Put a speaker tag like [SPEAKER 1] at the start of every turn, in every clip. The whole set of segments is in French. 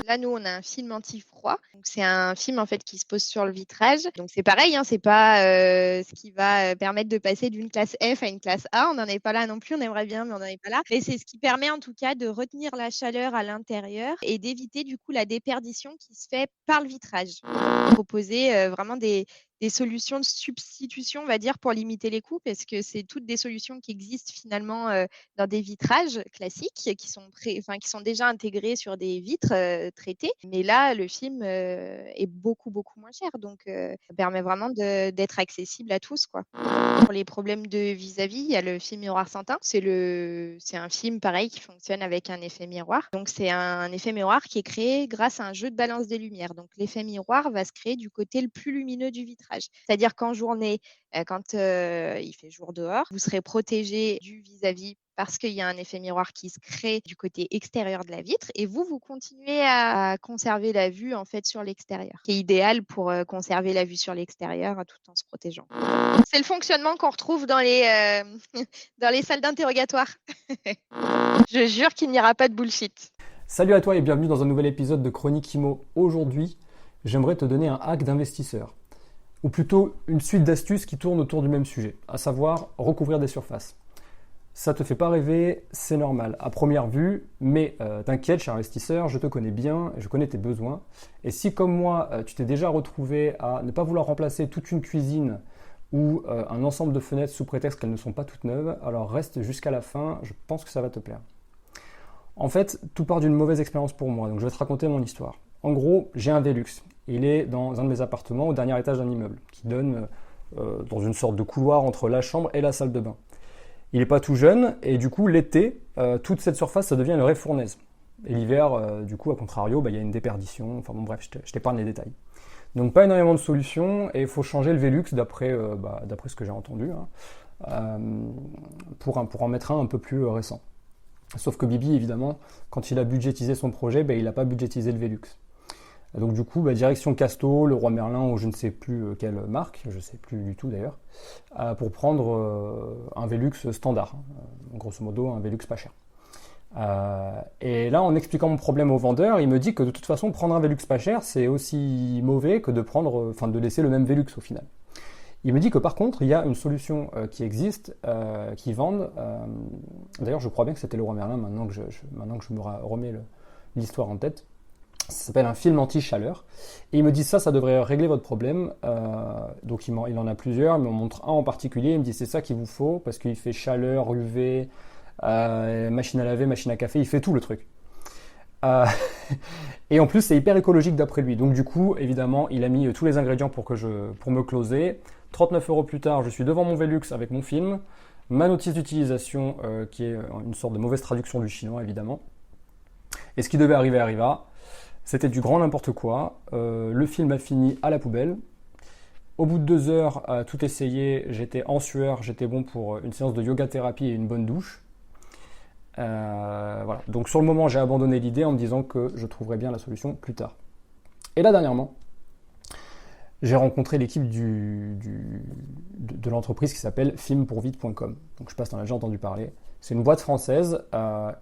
[SPEAKER 1] Là, nous, on a un film anti-froid. Donc, c'est un film en fait qui se pose sur le vitrage. Donc, c'est pareil, hein, c'est pas ce qui va permettre de passer d'une classe F à une classe A. On n'en est pas là non plus. On aimerait bien, mais on n'en est pas là. Mais c'est ce qui permet en tout cas de retenir la chaleur à l'intérieur et d'éviter du coup la déperdition qui se fait par le vitrage. Proposer vraiment des solutions de substitution, on va dire, pour limiter les coûts, parce que c'est toutes des solutions qui existent finalement dans des vitrages classiques qui sont déjà intégrés sur des vitres traitées. Mais là, le film est beaucoup, beaucoup moins cher. Donc, ça permet vraiment d'être accessible à tous, quoi. Pour les problèmes de vis-à-vis, il y a le film Miroir sans teint. C'est un film pareil qui fonctionne avec un effet miroir. Donc, c'est un effet miroir qui est créé grâce à un jeu de balance des lumières. Donc, l'effet miroir va se créer du côté le plus lumineux du vitrage. C'est-à-dire qu'en journée, quand il fait jour dehors, vous serez protégé du vis-à-vis parce qu'il y a un effet miroir qui se crée du côté extérieur de la vitre et vous continuez à conserver la vue en fait sur l'extérieur, qui est idéal pour conserver la vue sur l'extérieur tout en se protégeant. C'est le fonctionnement qu'on retrouve dans dans les salles d'interrogatoire. Je jure qu'il n'y aura pas de bullshit.
[SPEAKER 2] Salut à toi et bienvenue dans un nouvel épisode de Chronique Imo. Aujourd'hui, j'aimerais te donner un hack d'investisseur, ou plutôt une suite d'astuces qui tournent autour du même sujet, à savoir recouvrir des surfaces. Ça te fait pas rêver, c'est normal à première vue, mais t'inquiète, cher investisseur, je te connais bien, je connais tes besoins. Et si comme moi, tu t'es déjà retrouvé à ne pas vouloir remplacer toute une cuisine ou un ensemble de fenêtres sous prétexte qu'elles ne sont pas toutes neuves, alors reste jusqu'à la fin, je pense que ça va te plaire. En fait, tout part d'une mauvaise expérience pour moi, donc je vais te raconter mon histoire. En gros, j'ai un Velux. Il est dans un de mes appartements au dernier étage d'un immeuble, qui donne dans une sorte de couloir entre la chambre et la salle de bain. Il n'est pas tout jeune, et du coup, l'été, toute cette surface, ça devient une vraie fournaise. Et l'hiver, du coup, à contrario, il y a une déperdition. Enfin bon, bref, je t'épargne les détails. Donc pas énormément de solutions, et il faut changer le Velux d'après ce que j'ai entendu, hein, pour en mettre un peu plus récent. Sauf que Bibi, évidemment, quand il a budgétisé son projet, il n'a pas budgétisé le Velux. Donc du coup, direction Casto, le Roi Merlin ou je ne sais plus quelle marque, je ne sais plus du tout d'ailleurs, pour prendre un Velux standard, grosso modo un Velux pas cher. Et là, en expliquant mon problème au vendeur, il me dit que de toute façon, prendre un Velux pas cher, c'est aussi mauvais que de laisser le même Velux au final. Il me dit que par contre, il y a une solution qui existe, qui vendent. D'ailleurs, je crois bien que c'était le Roi Merlin, maintenant que je me remets l'histoire en tête. Ça s'appelle un film anti-chaleur. Et il me dit ça devrait régler votre problème. Donc il en a plusieurs, mais on montre un en particulier. Il me dit c'est ça qu'il vous faut, parce qu'il fait chaleur, UV, machine à laver, machine à café, il fait tout le truc. Et en plus, c'est hyper écologique d'après lui. Donc du coup, évidemment, il a mis tous les ingrédients pour me closer. 39 € plus tard, je suis devant mon Velux avec mon film, ma notice d'utilisation, qui est une sorte de mauvaise traduction du chinois, évidemment. Et ce qui devait arriver arriva. C'était du grand n'importe quoi. Le film a fini à la poubelle. Au bout de 2 heures, à tout essayer, j'étais en sueur, j'étais bon pour une séance de yoga thérapie et une bonne douche. Voilà. Donc sur le moment, j'ai abandonné l'idée en me disant que je trouverais bien la solution plus tard. Et là, dernièrement, j'ai rencontré l'équipe de l'entreprise qui s'appelle filmpourvite.com. Donc je sais pas si tu en as déjà entendu parler. C'est une boîte française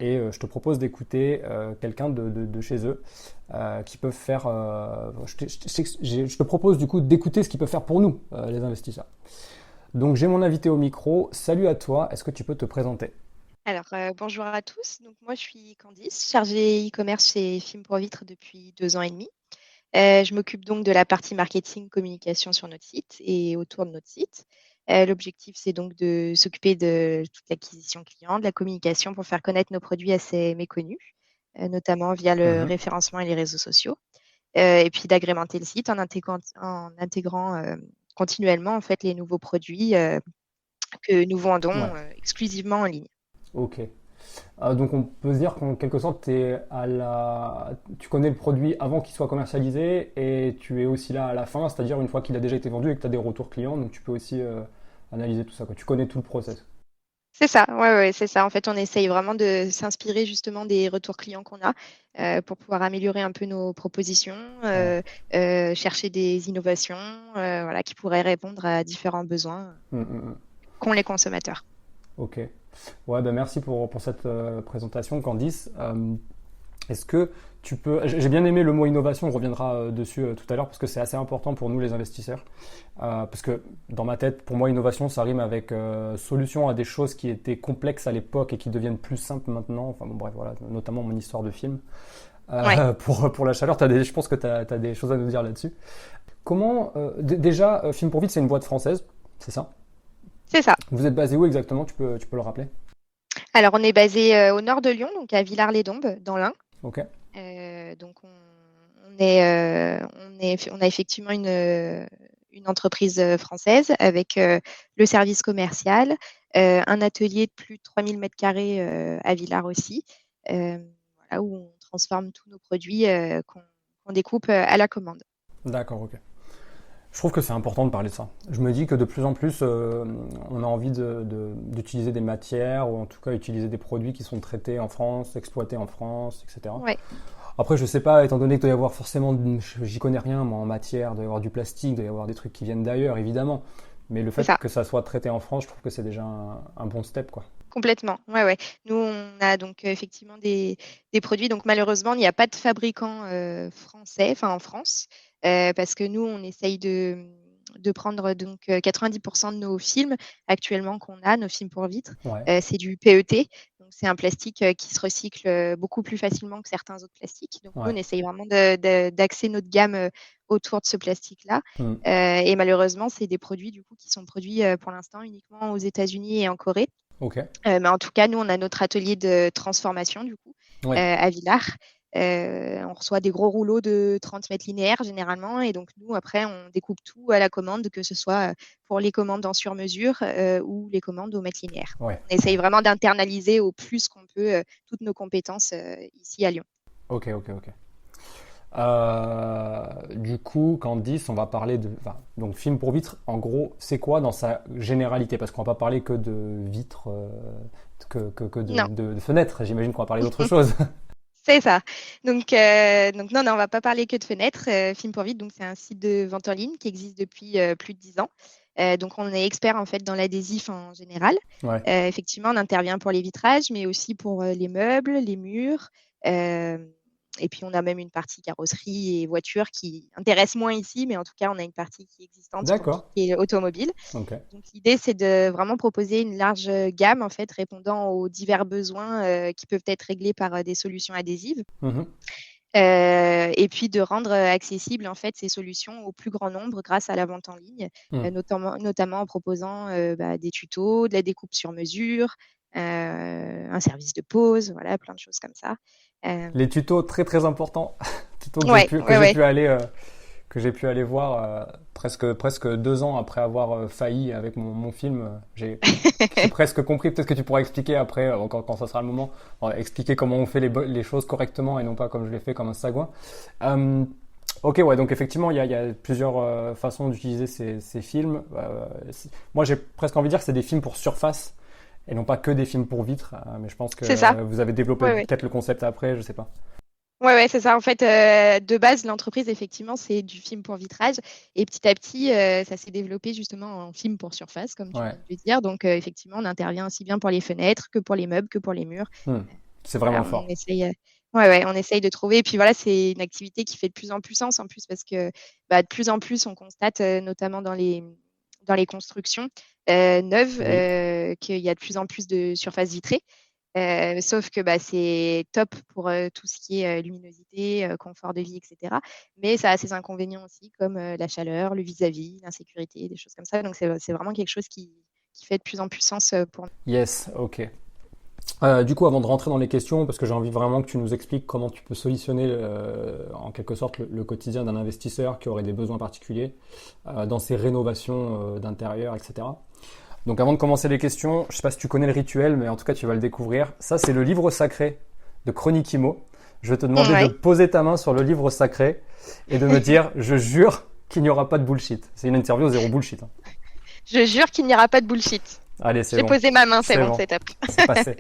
[SPEAKER 2] et je te propose d'écouter quelqu'un de chez eux qui peuvent faire. Je te propose du coup d'écouter ce qu'ils peuvent faire pour nous, les investisseurs. Donc j'ai mon invité au micro. Salut à toi. Est-ce que tu peux te présenter?
[SPEAKER 1] Alors, bonjour à tous. Donc, moi, je suis Candice, chargée e-commerce chez Film pour Vitre depuis 2 ans et demi. Je m'occupe donc de la partie marketing, communication sur notre site et autour de notre site. L'objectif, c'est donc de s'occuper de toute l'acquisition client, de la communication pour faire connaître nos produits assez méconnus, notamment via le
[SPEAKER 2] Mhm.
[SPEAKER 1] référencement et les réseaux sociaux. Et puis d'agrémenter le site en intégrant continuellement en fait, les nouveaux produits que nous vendons
[SPEAKER 2] Ouais.
[SPEAKER 1] exclusivement en ligne.
[SPEAKER 2] Ok. Donc on peut se dire qu'en quelque sorte, tu connais le produit avant qu'il soit commercialisé et tu es aussi là à la fin, c'est-à-dire une fois qu'il a déjà été vendu et que tu as des retours clients, donc tu peux aussi analyser tout ça, quoi. Tu connais tout le process.
[SPEAKER 1] C'est ça, ouais, c'est ça. En fait, on essaye vraiment de s'inspirer justement des retours clients qu'on a pour pouvoir améliorer un peu nos propositions,
[SPEAKER 2] Ouais.
[SPEAKER 1] chercher des innovations voilà, qui pourraient répondre à différents besoins
[SPEAKER 2] Mm, mm, mm.
[SPEAKER 1] qu'ont les consommateurs.
[SPEAKER 2] Ok. Ouais, merci pour cette présentation, Candice. Est-ce que J'ai bien aimé le mot innovation, on reviendra dessus tout à l'heure parce que c'est assez important pour nous les investisseurs. Parce que dans ma tête, pour moi, innovation, ça rime avec solution à des choses qui étaient complexes à l'époque et qui deviennent plus simples maintenant. Enfin bon, bref, voilà, notamment mon histoire de film.
[SPEAKER 1] Ouais,
[SPEAKER 2] Pour la chaleur, je pense que tu as des choses à nous dire là-dessus. Comment, déjà, Film pour Vite, c'est une boîte française, c'est ça?
[SPEAKER 1] c'est ça.
[SPEAKER 2] Vous êtes basé où exactement? Tu peux le rappeler?
[SPEAKER 1] Alors, on est basé au nord de Lyon, donc à Villars-les-Dombes, dans l'Ain.
[SPEAKER 2] Ok,
[SPEAKER 1] Donc, on a effectivement une entreprise française avec le service commercial, un atelier de plus de 3000 mètres carrés à Villars aussi, euh, voilà, où on transforme tous nos produits qu'on découpe à la commande.
[SPEAKER 2] d'accord, ok. Je trouve que c'est important de parler de ça. Je me dis que de plus en plus, on a envie d'utiliser des matières ou en tout cas utiliser des produits qui sont traités en France, exploités en France, etc.
[SPEAKER 1] Ouais,
[SPEAKER 2] Après, je sais pas, étant donné qu'il doit y avoir forcément, j'y connais rien, moi, en matière, il doit y avoir du plastique, il doit y avoir des trucs qui viennent d'ailleurs, évidemment. Mais le
[SPEAKER 1] c'est
[SPEAKER 2] fait
[SPEAKER 1] ça.
[SPEAKER 2] que ça soit traité en France, je trouve que c'est déjà un bon step, quoi.
[SPEAKER 1] Complètement. Ouais, ouais. Nous, on a donc effectivement des produits. Donc malheureusement, il n'y a pas de fabricant français, enfin en France, parce que nous, on essaye de prendre donc 90% de nos films actuellement qu'on a, nos films pour vitres,
[SPEAKER 2] Ouais,
[SPEAKER 1] c'est du PET. Donc c'est un plastique qui se recycle beaucoup plus facilement que certains autres plastiques. Donc nous,
[SPEAKER 2] ouais.
[SPEAKER 1] on essaye vraiment d'axer notre gamme autour de ce plastique-là.
[SPEAKER 2] Hmm.
[SPEAKER 1] Et malheureusement, c'est des produits du coup qui sont produits pour l'instant uniquement aux États-Unis et en Corée.
[SPEAKER 2] Ok.
[SPEAKER 1] Mais en tout cas, nous, on a notre atelier de transformation, du coup,
[SPEAKER 2] Ouais.
[SPEAKER 1] à Villars. On reçoit des gros rouleaux de 30 mètres linéaires, généralement. Et donc, nous, après, on découpe tout à la commande, que ce soit pour les commandes en sur-mesure ou les commandes au mètre linéaire.
[SPEAKER 2] Ouais.
[SPEAKER 1] On essaye vraiment d'internaliser au plus qu'on peut toutes nos compétences ici à Lyon.
[SPEAKER 2] Ok, ok, ok. Du coup, Candice, on va parler de. Enfin, donc, film pour vitre, en gros, c'est quoi dans sa généralité? Parce qu'on va pas parler que de vitres, que
[SPEAKER 1] Non,
[SPEAKER 2] de fenêtres. J'imagine qu'on va parler d'autre chose.
[SPEAKER 1] c'est ça. Donc non, non, on va pas parler que de fenêtres. Film pour vite, donc c'est un site de vente en ligne qui existe depuis plus de 10 ans. Donc on est expert en fait dans l'adhésif en général.
[SPEAKER 2] Ouais.
[SPEAKER 1] Effectivement, on intervient pour les vitrages, mais aussi pour les meubles, les murs. Euh, et puis on a même une partie carrosserie et voiture qui intéresse moins ici, mais en tout cas on a une partie qui est existante pour tout
[SPEAKER 2] D'accord.
[SPEAKER 1] ce qui est automobile.
[SPEAKER 2] Ok.
[SPEAKER 1] Donc l'idée c'est de vraiment proposer une large gamme en fait répondant aux divers besoins qui peuvent être réglés par des solutions adhésives.
[SPEAKER 2] Mhm.
[SPEAKER 1] Et puis de rendre accessibles en fait ces solutions au plus grand nombre grâce à la vente en ligne,
[SPEAKER 2] Hmm.
[SPEAKER 1] notamment en proposant des tutos, de la découpe sur mesure, un service de pause, voilà, plein de choses comme ça. Euh,
[SPEAKER 2] Les tutos, très très importants. Tutos
[SPEAKER 1] ouais, ouais, ouais.
[SPEAKER 2] que j'ai pu aller voir presque 2 ans après avoir failli avec mon film. J'ai presque compris. Peut-être que tu pourras expliquer après, quand ça sera le moment, expliquer comment on fait les choses correctement et non pas comme je l'ai fait comme un sagouin. Euh, ok, ouais, donc effectivement, il y a plusieurs façons d'utiliser ces films. Moi, j'ai presque envie de dire que c'est des films pour surface et non pas que des films pour vitres. Mais je pense que
[SPEAKER 1] C'est ça.
[SPEAKER 2] vous avez développé
[SPEAKER 1] Ouais, ouais.
[SPEAKER 2] peut-être le concept après, je sais pas.
[SPEAKER 1] Ouais, ouais, c'est ça. En fait, de base, l'entreprise, effectivement, c'est du film pour vitrage. Et petit à petit, ça s'est développé justement en film pour surface, comme tu viens
[SPEAKER 2] Ouais.
[SPEAKER 1] de le dire. Donc, effectivement, on intervient aussi bien pour les fenêtres que pour les meubles, que pour les murs.
[SPEAKER 2] Hmm. C'est
[SPEAKER 1] Voilà,
[SPEAKER 2] vraiment
[SPEAKER 1] on
[SPEAKER 2] fort.
[SPEAKER 1] essaye, ouais, ouais, on essaye de trouver. Et puis voilà, c'est une activité qui fait de plus en plus sens en plus parce que de plus en plus, on constate, notamment dans les constructions neuves,
[SPEAKER 2] Oui.
[SPEAKER 1] qu'il y a de plus en plus de surfaces vitrées. Sauf que c'est top pour tout ce qui est luminosité, confort de vie, etc. Mais ça a ses inconvénients aussi, comme la chaleur, le vis-à-vis, l'insécurité, des choses comme ça. Donc c'est vraiment quelque chose qui fait de plus en plus sens pour nous.
[SPEAKER 2] Yes, ok. Du coup, avant de rentrer dans les questions, parce que j'ai envie vraiment que tu nous expliques comment tu peux solutionner en quelque sorte le quotidien d'un investisseur qui aurait des besoins particuliers dans ses rénovations d'intérieur, etc. Donc avant de commencer les questions, je sais pas si tu connais le rituel, mais en tout cas tu vas le découvrir. Ça, c'est le livre sacré de Chronique Imo. Je vais te demander de
[SPEAKER 1] Ouais.
[SPEAKER 2] poser ta main sur le livre sacré et de me dire, je jure qu'il n'y aura pas de bullshit. C'est une interview zéro bullshit, hein.
[SPEAKER 1] Je jure qu'il n'y aura pas de bullshit.
[SPEAKER 2] Allez, c'est
[SPEAKER 1] J'ai
[SPEAKER 2] bon.
[SPEAKER 1] posé ma main, c'est
[SPEAKER 2] C'est
[SPEAKER 1] bon,
[SPEAKER 2] bon.
[SPEAKER 1] c'est top.
[SPEAKER 2] C'est passé.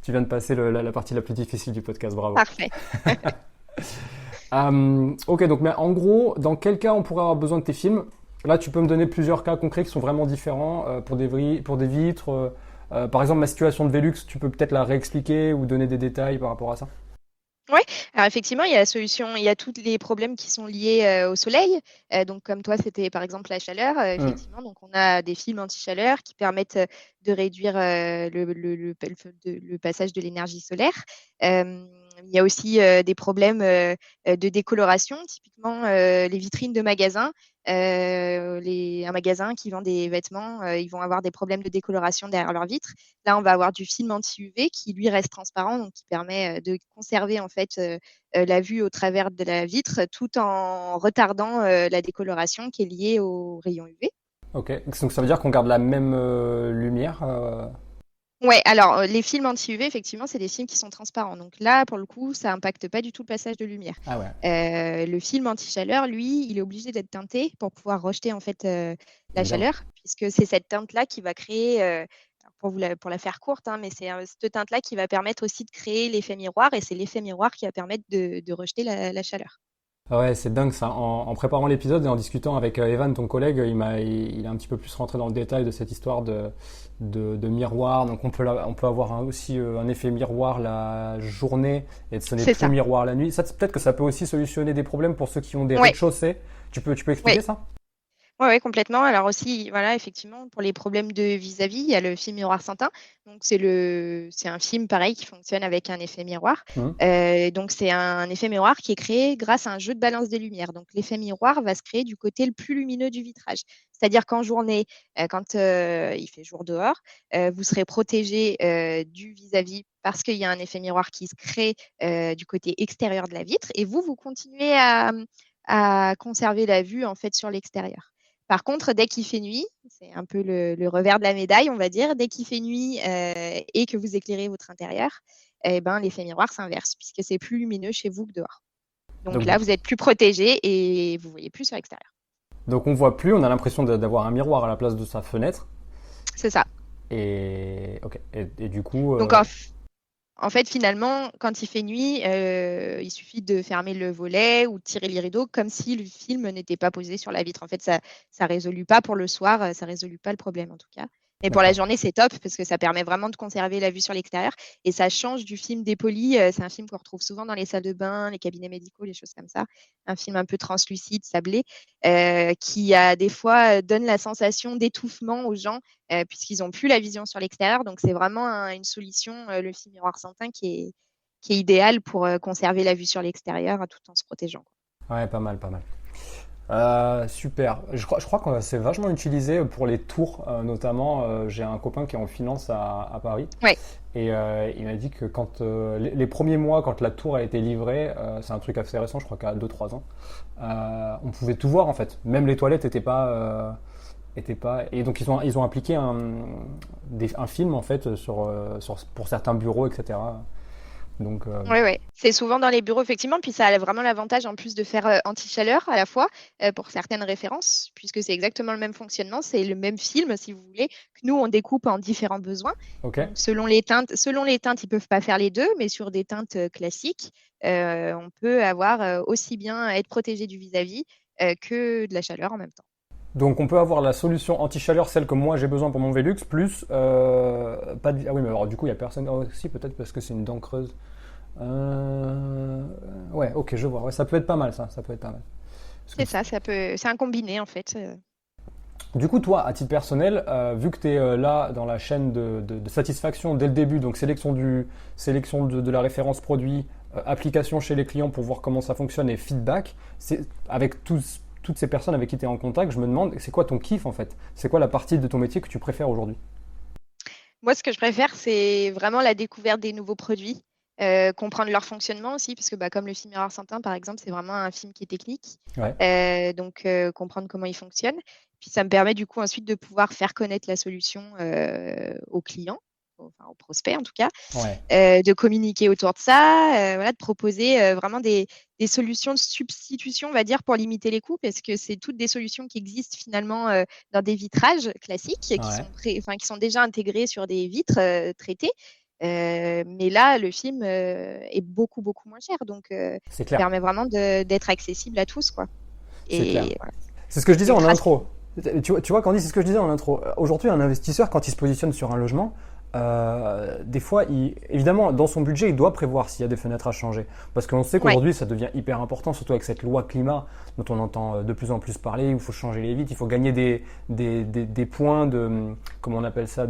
[SPEAKER 2] Tu viens de passer la partie la plus difficile du podcast, bravo.
[SPEAKER 1] Parfait.
[SPEAKER 2] Ok, donc mais en gros, dans quel cas on pourrait avoir besoin de tes films? Là, tu peux me donner plusieurs cas concrets qui sont vraiment différents pour pour des vitres. Par exemple, ma situation de Velux, tu peux peut-être la réexpliquer ou donner des détails par rapport à ça?
[SPEAKER 1] Ouais, alors effectivement, il y a la solution, il y a tous les problèmes qui sont liés au soleil. Donc, comme toi, c'était par exemple la chaleur.
[SPEAKER 2] Hmm.
[SPEAKER 1] Effectivement, donc on a des films anti-chaleur qui permettent de réduire le passage de l'énergie solaire. Il y a aussi des problèmes de décoloration, typiquement les vitrines de magasins. Un magasin qui vend des vêtements, ils vont avoir des problèmes de décoloration derrière leurs vitres. Là, on va avoir du film anti-UV qui, lui, reste transparent, donc qui permet de conserver en fait la vue au travers de la vitre tout en retardant la décoloration qui est liée aux rayons UV.
[SPEAKER 2] Ok, donc ça veut dire qu'on garde la même lumière.
[SPEAKER 1] Ouais, alors les films anti-UV, effectivement, c'est des films qui sont transparents. Donc là, pour le coup, ça impacte pas du tout le passage de lumière.
[SPEAKER 2] Ah ouais,
[SPEAKER 1] Le film anti-chaleur, lui, il est obligé d'être teinté pour pouvoir rejeter en fait la
[SPEAKER 2] évidemment.
[SPEAKER 1] chaleur, puisque c'est cette teinte-là qui va créer, alors pour la faire courte, hein, mais c'est cette teinte-là qui va permettre aussi de créer l'effet miroir, et c'est l'effet miroir qui va permettre de rejeter la chaleur.
[SPEAKER 2] Ah ouais, c'est dingue ça. En préparant l'épisode et en discutant avec Evan, ton collègue, il est un petit peu plus rentré dans le détail de cette histoire de miroir. Donc on peut avoir aussi un effet miroir la journée et ce n'est
[SPEAKER 1] C'est
[SPEAKER 2] plus
[SPEAKER 1] ça.
[SPEAKER 2] miroir la nuit. Ça, peut-être que ça peut aussi solutionner des problèmes pour ceux qui ont des
[SPEAKER 1] Ouais,
[SPEAKER 2] rez-de-chaussée. Tu peux
[SPEAKER 1] ouais.
[SPEAKER 2] expliquer ça?
[SPEAKER 1] Ouais, ouais, complètement. Alors aussi, voilà, effectivement, pour les problèmes de vis-à-vis, il y a le film Miroir sans teint. Donc c'est un film pareil qui fonctionne avec un effet miroir.
[SPEAKER 2] Mhm.
[SPEAKER 1] Donc c'est un effet miroir qui est créé grâce à un jeu de balance des lumières. Donc l'effet miroir va se créer du côté le plus lumineux du vitrage. C'est-à-dire qu'en journée, quand il fait jour dehors, vous serez protégé du vis-à-vis parce qu'il y a un effet miroir qui se crée du côté extérieur de la vitre, et vous continuez à conserver la vue en fait sur l'extérieur. Par contre, dès qu'il fait nuit, c'est un peu le revers de la médaille, on va dire. Dès qu'il fait nuit et que vous éclairez votre intérieur, eh ben, l'effet miroir s'inverse puisque c'est plus lumineux chez vous que dehors. Donc
[SPEAKER 2] Donc,
[SPEAKER 1] là, vous êtes plus protégé et vous voyez plus sur l'extérieur.
[SPEAKER 2] donc on voit plus, on a l'impression d'avoir un miroir à la place de sa fenêtre.
[SPEAKER 1] C'est ça.
[SPEAKER 2] Et, ok. Et du coup,
[SPEAKER 1] Donc en fait, finalement, quand il fait nuit, il suffit de fermer le volet ou de tirer les rideaux comme si le film n'était pas posé sur la vitre. En fait, ça ne résout pas pour le soir, ça ne résout pas le problème en tout cas. Mais pour la
[SPEAKER 2] d'accord.
[SPEAKER 1] journée, c'est top parce que ça permet vraiment de conserver la vue sur l'extérieur et ça change du film dépoli. C'est un film qu'on retrouve souvent dans les salles de bain, les cabinets médicaux, les choses comme ça. Un film un peu translucide, sablé, qui a des fois donne la sensation d'étouffement aux gens puisqu'ils n'ont plus la vision sur l'extérieur. Donc, c'est vraiment une solution, le film miroir sans teint, qui est idéal pour conserver la vue sur l'extérieur tout en se protégeant.
[SPEAKER 2] Ouais, pas mal, pas mal. Super. Je crois que c'est vachement utilisé pour les tours, notamment. J'ai un copain qui est en finance à Paris
[SPEAKER 1] Ouais,
[SPEAKER 2] et il m'a dit que quand les premiers mois, quand la tour a été livrée, c'est un truc assez récent, je crois qu'à 2-3 ans, on pouvait tout voir en fait. Même les toilettes étaient pas. Et donc ils ont appliqué un film en fait pour certains bureaux, etc. Donc
[SPEAKER 1] ouais, ouais. C'est souvent dans les bureaux, effectivement. Puis ça a vraiment l'avantage, en plus de faire anti-chaleur à la fois, pour certaines références, puisque c'est exactement le même fonctionnement. C'est le même film, si vous voulez, que nous, on découpe en différents besoins.
[SPEAKER 2] ok.
[SPEAKER 1] Donc, selon les teintes, ils peuvent pas faire les deux, mais sur des teintes classiques, on peut avoir aussi bien être protégé du vis-à-vis que de la chaleur en même temps.
[SPEAKER 2] Donc on peut avoir la solution anti-chaleur, celle que moi j'ai besoin pour mon Velux, plus pas de... Ah oui, mais alors du coup il y a personne. Oh, si, peut-être parce que c'est une dent creuse. Ouais, ok, je vois. Ouais, ça peut être pas mal, ça peut être pas mal. Parce
[SPEAKER 1] C'est
[SPEAKER 2] que
[SPEAKER 1] ça, c'est un combiné en fait.
[SPEAKER 2] du coup, toi, à titre personnel, vu que tu es là dans la chaîne de satisfaction dès le début, donc sélection de la référence produit, application chez les clients pour voir comment ça fonctionne et feedback, avec toutes ces personnes avec qui tu es en contact, je me demande, c'est quoi ton kiff en fait? C'est quoi la partie de ton métier que tu préfères aujourd'hui?
[SPEAKER 1] Moi, ce que je préfère, c'est vraiment la découverte des nouveaux produits, comprendre leur fonctionnement aussi, parce que bah, comme le film Miroir sans teint, par exemple, c'est vraiment un film qui est technique.
[SPEAKER 2] Ouais,
[SPEAKER 1] Donc, comprendre comment il fonctionne. Puis, ça me permet du coup ensuite de pouvoir faire connaître la solution aux clients, enfin aux prospects en tout cas,
[SPEAKER 2] ouais,
[SPEAKER 1] de communiquer autour de ça, voilà, de proposer vraiment des solutions de substitution, on va dire, pour limiter les coûts, parce que c'est toutes des solutions qui existent finalement dans des vitrages classiques,
[SPEAKER 2] ouais,
[SPEAKER 1] qui sont déjà intégrés sur des vitres traitées. Mais là, le film est beaucoup, beaucoup moins cher. Donc,
[SPEAKER 2] c'est
[SPEAKER 1] ça
[SPEAKER 2] clair,
[SPEAKER 1] permet vraiment d'être accessible à tous, quoi.
[SPEAKER 2] c'est clair.
[SPEAKER 1] Et voilà.
[SPEAKER 2] C'est ce que je disais
[SPEAKER 1] Et
[SPEAKER 2] en
[SPEAKER 1] grâce.
[SPEAKER 2] intro. Tu vois, Candy, c'est ce que je disais en intro. Aujourd'hui, un investisseur, quand il se positionne sur un logement, des fois, évidemment, dans son budget, il doit prévoir s'il y a des fenêtres à changer. Parce qu'on sait
[SPEAKER 1] Ouais.
[SPEAKER 2] qu'aujourd'hui, ça devient hyper important, surtout avec cette loi climat dont on entend de plus en plus parler. Il faut changer les vitres, il faut gagner des points de, comment on appelle ça,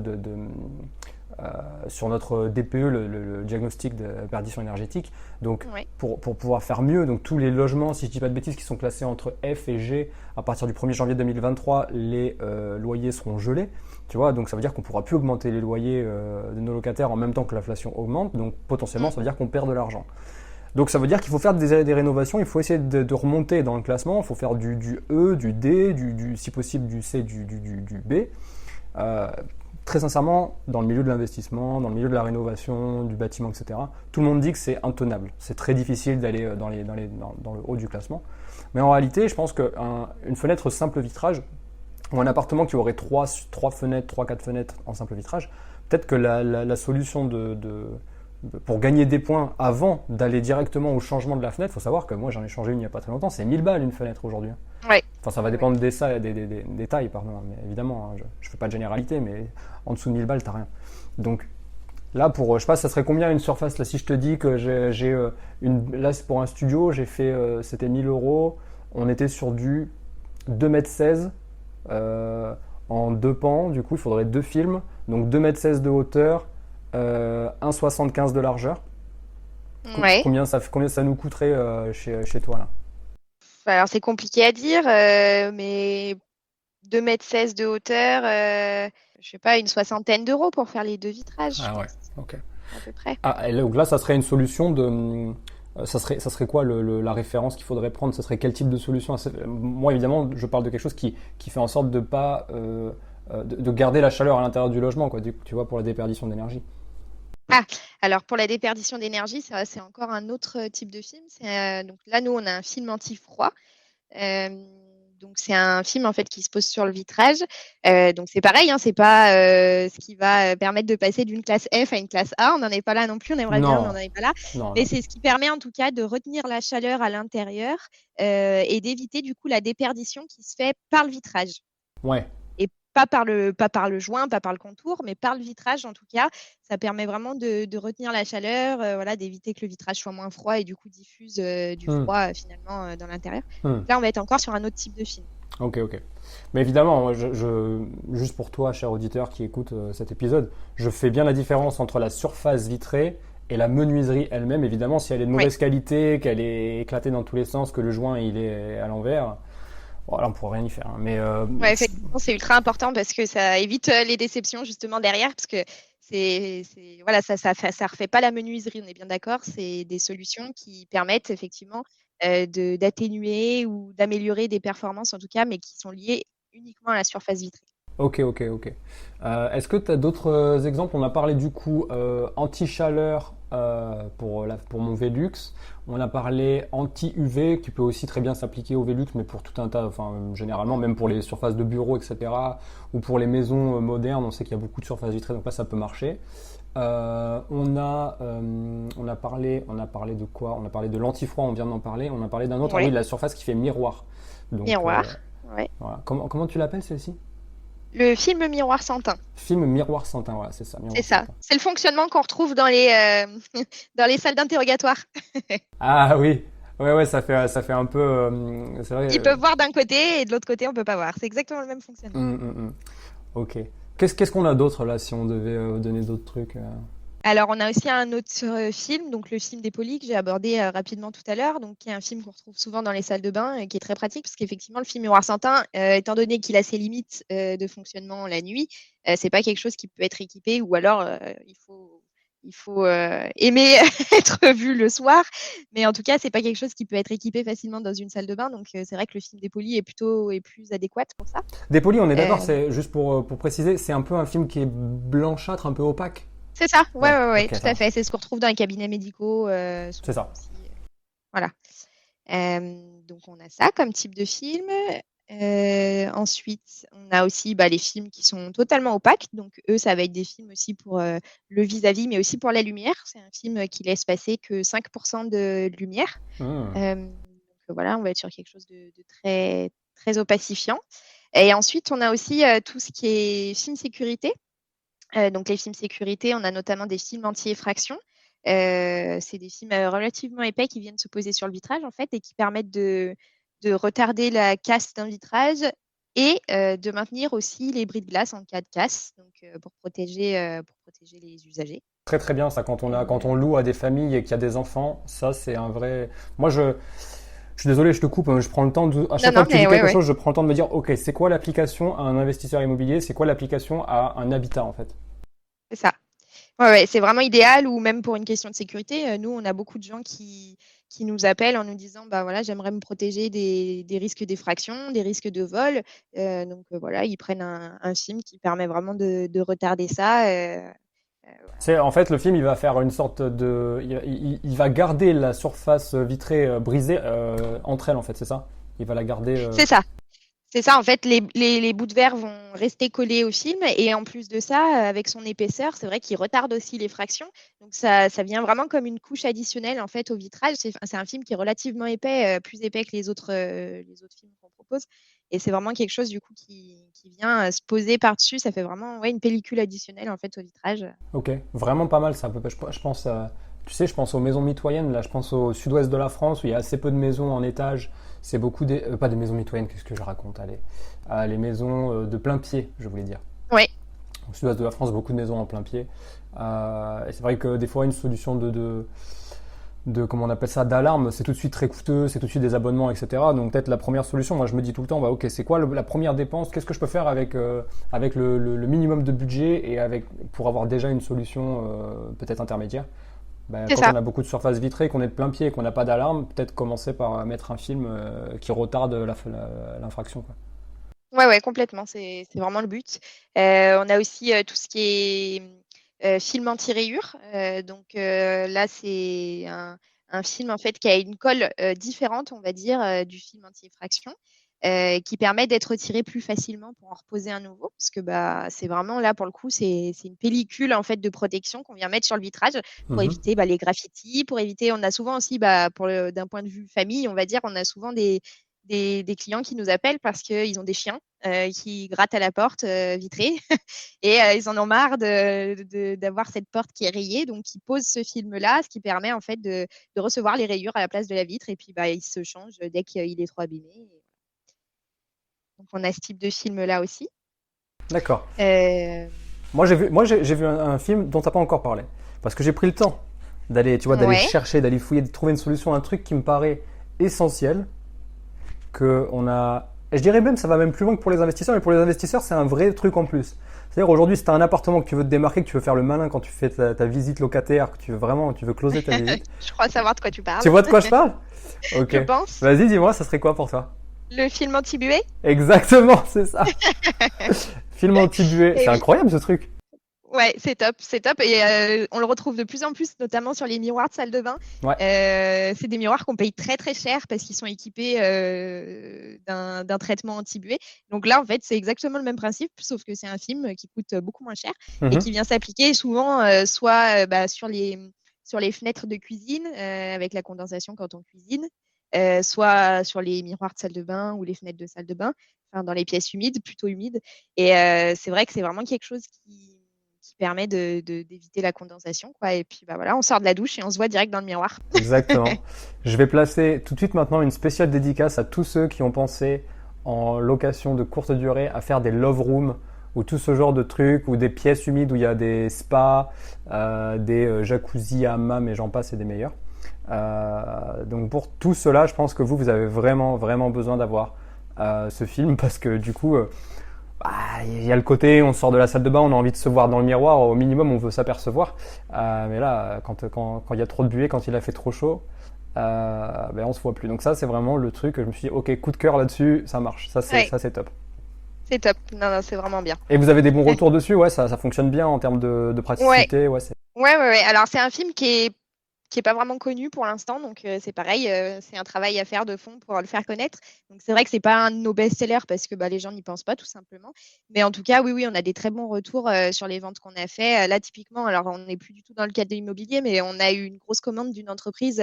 [SPEAKER 2] euh, sur notre DPE, le diagnostic de perdition énergétique. Donc,
[SPEAKER 1] Ouais.
[SPEAKER 2] pour pouvoir faire mieux, donc tous les logements, si je ne dis pas de bêtises, qui sont classés entre F et G, à partir du 1er janvier 2023, les loyers seront gelés. Tu vois, donc ça veut dire qu'on ne pourra plus augmenter les loyers de nos locataires en même temps que l'inflation augmente. Donc potentiellement, ça veut dire qu'on perd de l'argent. Donc ça veut dire qu'il faut faire des rénovations, il faut essayer de remonter dans le classement, il faut faire du E, du D, si possible du C, du B. Euh, Très sincèrement, dans le milieu de l'investissement, dans le milieu de la rénovation, du bâtiment, etc., tout le monde dit que c'est intenable. C'est très difficile d'aller dans le haut du classement. Mais en réalité, je pense qu'une fenêtre simple vitrage, ou un appartement qui aurait trois fenêtres, 3-4 fenêtres en simple vitrage, peut-être que la solution pour gagner des points avant d'aller directement au changement de la fenêtre, il faut savoir que moi j'en ai changé une il n'y a pas très longtemps, c'est 1000 balles une fenêtre aujourd'hui.
[SPEAKER 1] Ouais.
[SPEAKER 2] Enfin, ça va
[SPEAKER 1] Ouais.
[SPEAKER 2] dépendre des tailles, pardon, mais évidemment, hein, je ne fais pas de généralité, mais en dessous de 1000 balles, t'as rien. Donc là, je sais pas, ça serait combien une surface là, si je te dis que là, c'est pour un studio, j'ai fait, c'était 1000 euros, on était sur du 2,16 m en deux pans, du coup il faudrait deux films, donc 2,16 m de hauteur, 1,75 m de largeur.
[SPEAKER 1] Ouais.
[SPEAKER 2] Combien ça nous coûterait chez toi là?
[SPEAKER 1] Alors, c'est compliqué à dire, mais 2,16 m de hauteur, je sais pas, une soixantaine d'euros pour faire les deux vitrages, je
[SPEAKER 2] Ah ouais,
[SPEAKER 1] pense,
[SPEAKER 2] ok.
[SPEAKER 1] à peu près.
[SPEAKER 2] Ah, et donc là, ça serait une solution ça serait quoi la référence qu'il faudrait prendre? Ça serait quel type de solution? Moi, évidemment, je parle de quelque chose qui fait en sorte de pas de garder la chaleur à l'intérieur du logement, quoi. Tu vois, pour la déperdition d'énergie.
[SPEAKER 1] Ah, alors pour la déperdition d'énergie, ça, c'est encore un autre type de film. Donc là, nous, on a un film anti-froid. Euh, donc c'est un film en fait qui se pose sur le vitrage. Donc c'est pareil, hein, c'est pas ce qui va permettre de passer d'une classe F à une classe A. On n'en est pas là non plus, on aimerait bien, mais on
[SPEAKER 2] Non,
[SPEAKER 1] n'en est pas là.
[SPEAKER 2] non,
[SPEAKER 1] Mais
[SPEAKER 2] non.
[SPEAKER 1] c'est ce qui permet en tout cas de retenir la chaleur à l'intérieur et d'éviter du coup la déperdition qui se fait par le vitrage.
[SPEAKER 2] Ouais.
[SPEAKER 1] Et pas par le joint, pas par le contour, mais par le vitrage en tout cas. Ça permet vraiment de retenir la chaleur, voilà, d'éviter que le vitrage soit moins froid et du coup diffuse du
[SPEAKER 2] Hmm,
[SPEAKER 1] froid finalement dans l'intérieur.
[SPEAKER 2] hmm.
[SPEAKER 1] Donc là, on va être encore sur un autre type de film.
[SPEAKER 2] Ok, ok. Mais évidemment, moi, juste pour toi, cher auditeur qui écoute cet épisode, je fais bien la différence entre la surface vitrée et la menuiserie elle-même. Évidemment, si elle est de
[SPEAKER 1] Ouais.
[SPEAKER 2] mauvaise qualité, qu'elle est éclatée dans tous les sens, que le joint il est à l'envers, bon, là on pourrait rien y faire, hein. Mais
[SPEAKER 1] Ouais, effectivement, c'est ultra important parce que ça évite les déceptions justement derrière, parce que voilà, ça refait pas la menuiserie, on est bien d'accord. C'est des solutions qui permettent effectivement d'atténuer ou d'améliorer des performances en tout cas, mais qui sont liées uniquement à la surface vitrée.
[SPEAKER 2] ok, ok, ok. Est-ce que tu as d'autres exemples? On a parlé du coup anti-chaleur pour mon Velux. On a parlé anti-UV qui peut aussi très bien s'appliquer au Velux, mais pour tout un tas, enfin généralement même pour les surfaces de bureaux, etc. Ou pour les maisons modernes, on sait qu'il y a beaucoup de surfaces vitrées, donc là ça peut marcher. On a parlé de quoi? On a parlé de l'antifroid, on vient d'en parler. On a parlé d'un autre, ah oui,
[SPEAKER 1] Ouais,
[SPEAKER 2] de la surface qui fait miroir. Donc
[SPEAKER 1] miroir. Ouais.
[SPEAKER 2] voilà. Comment tu l'appelles celle-ci?
[SPEAKER 1] Le film Miroir sans teint,
[SPEAKER 2] Film Miroir sans teint, voilà, c'est ça,
[SPEAKER 1] c'est
[SPEAKER 2] Miroir sans
[SPEAKER 1] ça.
[SPEAKER 2] teint.
[SPEAKER 1] C'est le fonctionnement qu'on retrouve dans dans les salles d'interrogatoire.
[SPEAKER 2] Ah oui, ouais, ouais, ça fait un peu, c'est vrai.
[SPEAKER 1] Ils peuvent voir d'un côté et de l'autre côté, on peut pas voir. C'est exactement le même fonctionnement.
[SPEAKER 2] Hum, hum, hum. Ok. Qu'est-ce qu'on a d'autre là si on devait donner d'autres trucs?
[SPEAKER 1] Alors, on a aussi un autre film, donc le film des polis que j'ai abordé rapidement tout à l'heure, donc qui est un film qu'on retrouve souvent dans les salles de bain et qui est très pratique parce qu'effectivement, le film Miroir sans teint, étant donné qu'il a ses limites de fonctionnement la nuit, c'est pas quelque chose qui peut être équipé ou alors il faut aimer être vu le soir. Mais en tout cas, c'est pas quelque chose qui peut être équipé facilement dans une salle de bain. Donc, c'est vrai que le film des polis est plus adéquat pour ça.
[SPEAKER 2] Dépoli, on est d'accord,
[SPEAKER 1] Euh,
[SPEAKER 2] c'est juste pour préciser, c'est un peu un film qui est blanchâtre, un peu opaque.
[SPEAKER 1] c'est ça, ouais,
[SPEAKER 2] Ouais,
[SPEAKER 1] ouais, ouais,
[SPEAKER 2] ok,
[SPEAKER 1] tout
[SPEAKER 2] ça
[SPEAKER 1] à fait.
[SPEAKER 2] marche.
[SPEAKER 1] C'est ce qu'on retrouve dans les cabinets médicaux,
[SPEAKER 2] C'est
[SPEAKER 1] souvent
[SPEAKER 2] ça.
[SPEAKER 1] aussi. Voilà. Donc on a ça comme type de film. Ensuite, on a aussi les films qui sont totalement opaques. Donc eux, ça va être des films aussi pour le vis-à-vis, mais aussi pour la lumière. C'est un film qui laisse passer que 5% de lumière.
[SPEAKER 2] Hmm.
[SPEAKER 1] Donc voilà, on va être sur quelque chose de très, très opacifiant. Et ensuite, on a aussi tout ce qui est film sécurité. Donc les films sécurité, on a notamment des films anti-effraction. C'est des films relativement épais qui viennent se poser sur le vitrage en fait et qui permettent de retarder la casse d'un vitrage et de maintenir aussi les bris de glace en cas de casse, donc pour protéger les usagers.
[SPEAKER 2] Très très bien ça quand on loue à des familles et qu'il y a des enfants, ça c'est un vrai. Moi je suis désolé, je te coupe, hein, je prends le temps à
[SPEAKER 1] Non,
[SPEAKER 2] chaque fois
[SPEAKER 1] non,
[SPEAKER 2] que tu dis
[SPEAKER 1] mais ouais,
[SPEAKER 2] quelque
[SPEAKER 1] ouais,
[SPEAKER 2] chose, je prends le temps de me dire OK, c'est quoi l'application à un investisseur immobilier, c'est quoi l'application à un habitat en fait.
[SPEAKER 1] c'est ça. Ouais, ouais, c'est vraiment idéal ou même pour une question de sécurité. Nous, on a beaucoup de gens qui nous appellent en nous disant, bah voilà, j'aimerais me protéger des risques d'effraction, des risques de vol. Voilà, ils prennent un film qui permet vraiment de retarder ça. Voilà.
[SPEAKER 2] C'est en fait le film il va faire une sorte de il va garder la surface vitrée brisée entre elles en fait, c'est ça? Il va la garder
[SPEAKER 1] C'est ça. C'est ça, en fait, les bouts de verre vont rester collés au film et en plus de ça, avec son épaisseur, c'est vrai qu'il retarde aussi les fractions. Donc ça vient vraiment comme une couche additionnelle en fait au vitrage. C'est un film qui est relativement épais, plus épais que les autres films qu'on propose. Et c'est vraiment quelque chose du coup qui vient se poser par-dessus. Ça fait vraiment ouais, une pellicule additionnelle en fait au vitrage.
[SPEAKER 2] OK, vraiment pas mal ça. Je pense, tu sais, je pense aux maisons mitoyennes, là, je pense au sud-ouest de la France où il y a assez peu de maisons en étage. C'est beaucoup des, pas des maisons mitoyennes, qu'est-ce que je raconte? Allez, les maisons de plein pied, je voulais dire.
[SPEAKER 1] Ouais,
[SPEAKER 2] Au sud-ouest de la France, beaucoup de maisons en plein pied. Et c'est vrai que des fois, une solution de comment on appelle ça, d'alarme, c'est tout de suite très coûteux, c'est tout de suite des abonnements, etc. Donc peut-être la première solution, moi je me dis tout le temps, bah ok, c'est quoi la première dépense, qu'est-ce que je peux faire avec le minimum de budget et avec pour avoir déjà une solution peut-être intermédiaire. Ben,
[SPEAKER 1] c'est
[SPEAKER 2] quand
[SPEAKER 1] ça.
[SPEAKER 2] on a beaucoup de surface vitrée, qu'on est de plein pied, qu'on n'a pas d'alarme, peut-être commencer par mettre un film qui retarde l'infraction, quoi.
[SPEAKER 1] Ouais, ouais, complètement. C'est vraiment le but. On a aussi tout ce qui est film anti-rayures. Là, c'est un film en fait qui a une colle différente, on va dire, du film anti-effraction, qui permet d'être retiré plus facilement pour en reposer un nouveau. Parce que bah, c'est vraiment là, pour le coup, c'est une pellicule en fait de protection qu'on vient mettre sur le vitrage pour
[SPEAKER 2] Mhm.
[SPEAKER 1] éviter bah, les graffitis, pour éviter. On a souvent aussi, bah, d'un point de vue famille, on va dire, on a souvent des clients qui nous appellent parce qu'ils ont des chiens qui grattent à la porte vitrée et ils en ont marre d'avoir cette porte qui est rayée. Donc, ils posent ce film-là, ce qui permet en fait de recevoir les rayures à la place de la vitre et puis bah, ils se changent dès qu'il est trop abîmé. Donc, on a ce type de film-là aussi.
[SPEAKER 2] D'accord.
[SPEAKER 1] Euh,
[SPEAKER 2] J'ai vu un film dont tu n'as pas encore parlé. Parce que j'ai pris le temps d'aller, tu vois, d'aller
[SPEAKER 1] ouais,
[SPEAKER 2] chercher, d'aller fouiller, de trouver une solution, un truc qui me paraît essentiel, que on a. Et je dirais même, ça va même plus loin que pour les investisseurs, mais pour les investisseurs, c'est un vrai truc en plus. C'est-à-dire aujourd'hui, si tu as un appartement que tu veux te démarquer, que tu veux faire le malin quand tu fais ta visite locataire, que tu veux vraiment, tu veux closer ta visite.
[SPEAKER 1] je crois savoir de quoi tu
[SPEAKER 2] Tu
[SPEAKER 1] parles,
[SPEAKER 2] vois de quoi je parle? Ok.
[SPEAKER 1] je pense.
[SPEAKER 2] Vas-y, dis-moi, ça serait quoi pour toi?
[SPEAKER 1] Le film anti-buée.
[SPEAKER 2] Exactement, c'est ça. Film anti-buée.
[SPEAKER 1] Et
[SPEAKER 2] C'est
[SPEAKER 1] oui.
[SPEAKER 2] incroyable ce truc.
[SPEAKER 1] Ouais, c'est top, c'est top. Et on le retrouve de plus en plus, notamment sur les miroirs de salle de bain.
[SPEAKER 2] Ouais.
[SPEAKER 1] C'est des miroirs qu'on paye très très cher parce qu'ils sont équipés d'un traitement anti-buée. Donc là, en fait, c'est exactement le même principe, sauf que c'est un film qui coûte beaucoup moins cher et
[SPEAKER 2] Mhm.
[SPEAKER 1] qui vient s'appliquer souvent soit bah, sur les fenêtres de cuisine avec la condensation quand on cuisine, soit sur les miroirs de salle de bain ou les fenêtres de salle de bain, enfin, dans les pièces humides, plutôt humides. Et c'est vrai que c'est vraiment quelque chose qui permet d'éviter la condensation, quoi. Et puis, bah voilà, on sort de la douche et on se voit direct dans le miroir.
[SPEAKER 2] Exactement. Je vais placer tout de suite maintenant une spéciale dédicace à tous ceux qui ont pensé en location de courte durée à faire des love rooms ou tout ce genre de trucs ou des pièces humides où il y a des spas, des jacuzzi, hammams et j'en passe et des meilleurs. Donc pour tout cela, je pense que vous avez vraiment vraiment besoin d'avoir ce film parce que du coup, bah, il y a le côté, on sort de la salle de bain, on a envie de se voir dans le miroir, au minimum on veut s'apercevoir. Mais là, quand il y a trop de buée, quand il a fait trop chaud, ben on se voit plus. Donc ça, c'est vraiment le truc que je me suis dit, ok, coup de cœur là-dessus, ça marche,
[SPEAKER 1] Ouais,
[SPEAKER 2] ça c'est top.
[SPEAKER 1] c'est top. Non, non, c'est vraiment bien.
[SPEAKER 2] Et vous avez des bons retours dessus, ouais, ça fonctionne bien en termes de
[SPEAKER 1] Ouais,
[SPEAKER 2] praticité, ouais, c'est.
[SPEAKER 1] ouais, ouais, ouais. Alors, c'est un film qui est pas vraiment connu pour l'instant, donc c'est pareil, c'est un travail à faire de fond pour le faire connaître. Donc c'est vrai que c'est pas un de nos best-sellers parce que bah, les gens n'y pensent pas tout simplement. Mais en tout cas, oui, oui, on a des très bons retours sur les ventes qu'on a fait. Là, typiquement, alors on n'est plus du tout dans le cadre de l'immobilier, mais on a eu une grosse commande d'une entreprise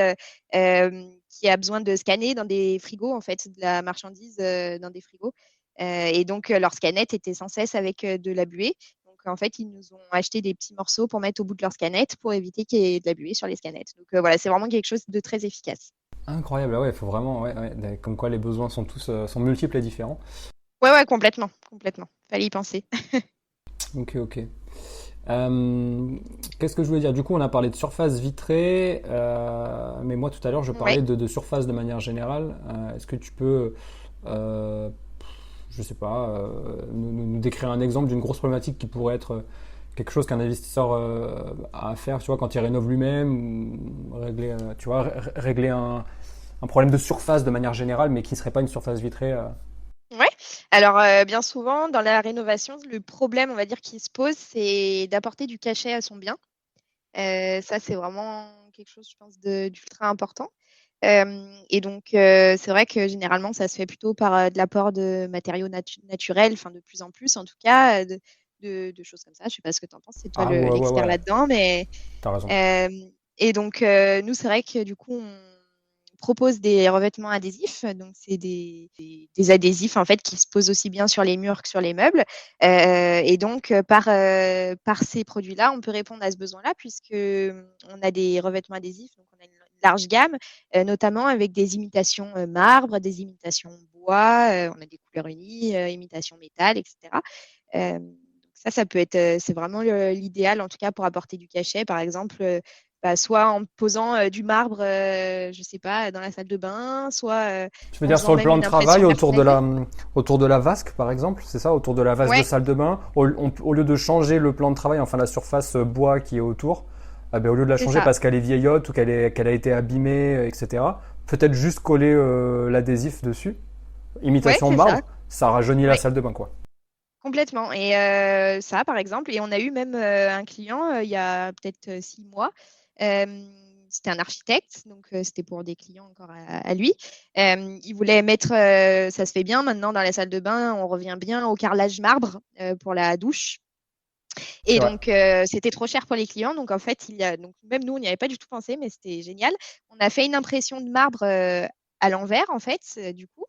[SPEAKER 1] qui a besoin de scanner dans des frigos, en fait, de la marchandise dans des frigos. Et donc leur scanette était sans cesse avec de la buée. Donc en fait, ils nous ont acheté des petits morceaux pour mettre au bout de leurs scanettes pour éviter qu'il y ait de la buée sur les scanettes. Donc voilà, c'est vraiment quelque chose de très efficace.
[SPEAKER 2] Incroyable, ah ouais, il faut vraiment, comme quoi les besoins sont sont multiples et différents.
[SPEAKER 1] Ouais, complètement, complètement. Fallait y penser.
[SPEAKER 2] Ok. Qu'est-ce que je voulais dire? Du coup, on a parlé de surface vitrée, mais moi tout à l'heure je
[SPEAKER 1] Ouais.
[SPEAKER 2] parlais de surface de manière générale. Est-ce que tu peux, euh, je sais pas, nous décrire un exemple d'une grosse problématique qui pourrait être quelque chose qu'un investisseur a à faire, tu vois, quand il rénove lui-même, ou régler, tu vois, régler un problème de surface de manière générale, mais qui ne serait pas une surface vitrée.
[SPEAKER 1] Ouais. Alors, bien souvent, dans la rénovation, le problème, on va dire, qui se pose, c'est d'apporter du cachet à son bien. Ça, c'est vraiment quelque chose, je pense, d'ultra important. Et donc, c'est vrai que généralement, ça se fait plutôt par de l'apport de matériaux naturels, enfin de plus en plus en tout cas, de choses comme ça. Je sais pas ce que tu en penses, c'est toi
[SPEAKER 2] Ah ouais,
[SPEAKER 1] l'expert
[SPEAKER 2] ouais,
[SPEAKER 1] là-dedans, mais
[SPEAKER 2] t'as raison.
[SPEAKER 1] euh, et donc nous, c'est vrai que du coup, on propose des revêtements adhésifs. Donc, c'est des adhésifs en fait qui se posent aussi bien sur les murs que sur les meubles. Et donc, par ces produits-là, on peut répondre à ce besoin-là puisque on a des revêtements adhésifs. Donc, on a une large gamme, notamment avec des imitations marbre, des imitations bois, on a des couleurs unies, imitations métal, etc. Donc ça peut être, c'est vraiment l'idéal en tout cas pour apporter du cachet. Par exemple, soit en posant du marbre, je sais pas, dans la salle de bain, soit
[SPEAKER 2] Tu veux
[SPEAKER 1] en
[SPEAKER 2] dire
[SPEAKER 1] faisant
[SPEAKER 2] sur le
[SPEAKER 1] même
[SPEAKER 2] plan de
[SPEAKER 1] une impression
[SPEAKER 2] travail
[SPEAKER 1] personnalisée.
[SPEAKER 2] autour de la vasque par exemple, c'est ça, autour de la vasque de
[SPEAKER 1] Ouais,
[SPEAKER 2] salle de bain, au lieu de changer le plan de travail, enfin la surface bois qui est autour, ah ben, au lieu de la
[SPEAKER 1] c'est
[SPEAKER 2] changer
[SPEAKER 1] ça,
[SPEAKER 2] parce qu'elle est vieillotte ou qu'elle a été abîmée, etc., peut-être juste coller l'adhésif dessus,
[SPEAKER 1] ouais,
[SPEAKER 2] imitation
[SPEAKER 1] c'est ça,
[SPEAKER 2] marbre, ça rajeunit la
[SPEAKER 1] ouais,
[SPEAKER 2] salle de bain quoi.
[SPEAKER 1] complètement. Et ça, par exemple, et on a eu même un client il y a peut-être 6 mois. C'était un architecte, donc c'était pour des clients encore à lui. Il voulait mettre, ça se fait bien maintenant dans la salle de bain, on revient bien au carrelage marbre pour la douche.
[SPEAKER 2] C'est
[SPEAKER 1] Et
[SPEAKER 2] vrai.
[SPEAKER 1] donc, c'était trop cher pour les clients. Donc, en fait, donc, même nous, on n'y avait pas du tout pensé, mais c'était génial. On a fait une impression de marbre à l'envers, en fait, du coup,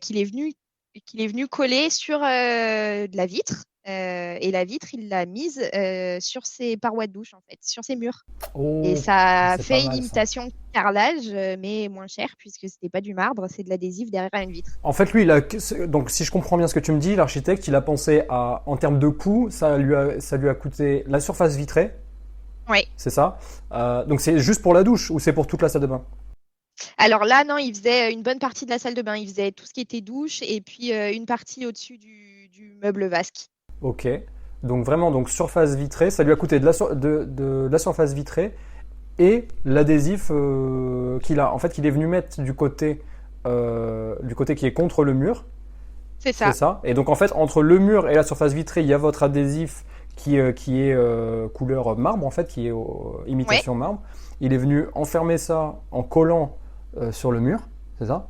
[SPEAKER 1] qu'il est venu coller sur de la vitre. Et la vitre, il l'a mise sur ses parois de douche, en fait, sur ses murs. Et
[SPEAKER 2] Oh,
[SPEAKER 1] ça a
[SPEAKER 2] c'est pas
[SPEAKER 1] fait une
[SPEAKER 2] mal ça.
[SPEAKER 1] imitation carrelage, mais moins cher, puisque c'était pas du marbre, c'est de l'adhésif derrière une vitre.
[SPEAKER 2] En fait, lui, donc si je comprends bien ce que tu me dis, l'architecte, il a pensé à, en termes de coût, ça lui a coûté la surface vitrée,
[SPEAKER 1] Oui.
[SPEAKER 2] c'est ça. Donc c'est juste pour la douche ou c'est pour toute la salle de bain?
[SPEAKER 1] Alors là, non, il faisait une bonne partie de la salle de bain. Il faisait tout ce qui était douche et puis une partie au-dessus du meuble vasque.
[SPEAKER 2] Ok. Donc vraiment, donc surface vitrée, ça lui a coûté de la surface vitrée et l'adhésif en fait, qu'il est venu mettre du côté qui est contre le mur,
[SPEAKER 1] C'est
[SPEAKER 2] c'est
[SPEAKER 1] ça.
[SPEAKER 2] ça. Et donc en fait, entre le mur et la surface vitrée, il y a votre adhésif qui est couleur marbre, en fait, qui est
[SPEAKER 1] Ouais.
[SPEAKER 2] imitation marbre. Il est venu enfermer ça en collant sur le mur, c'est ça?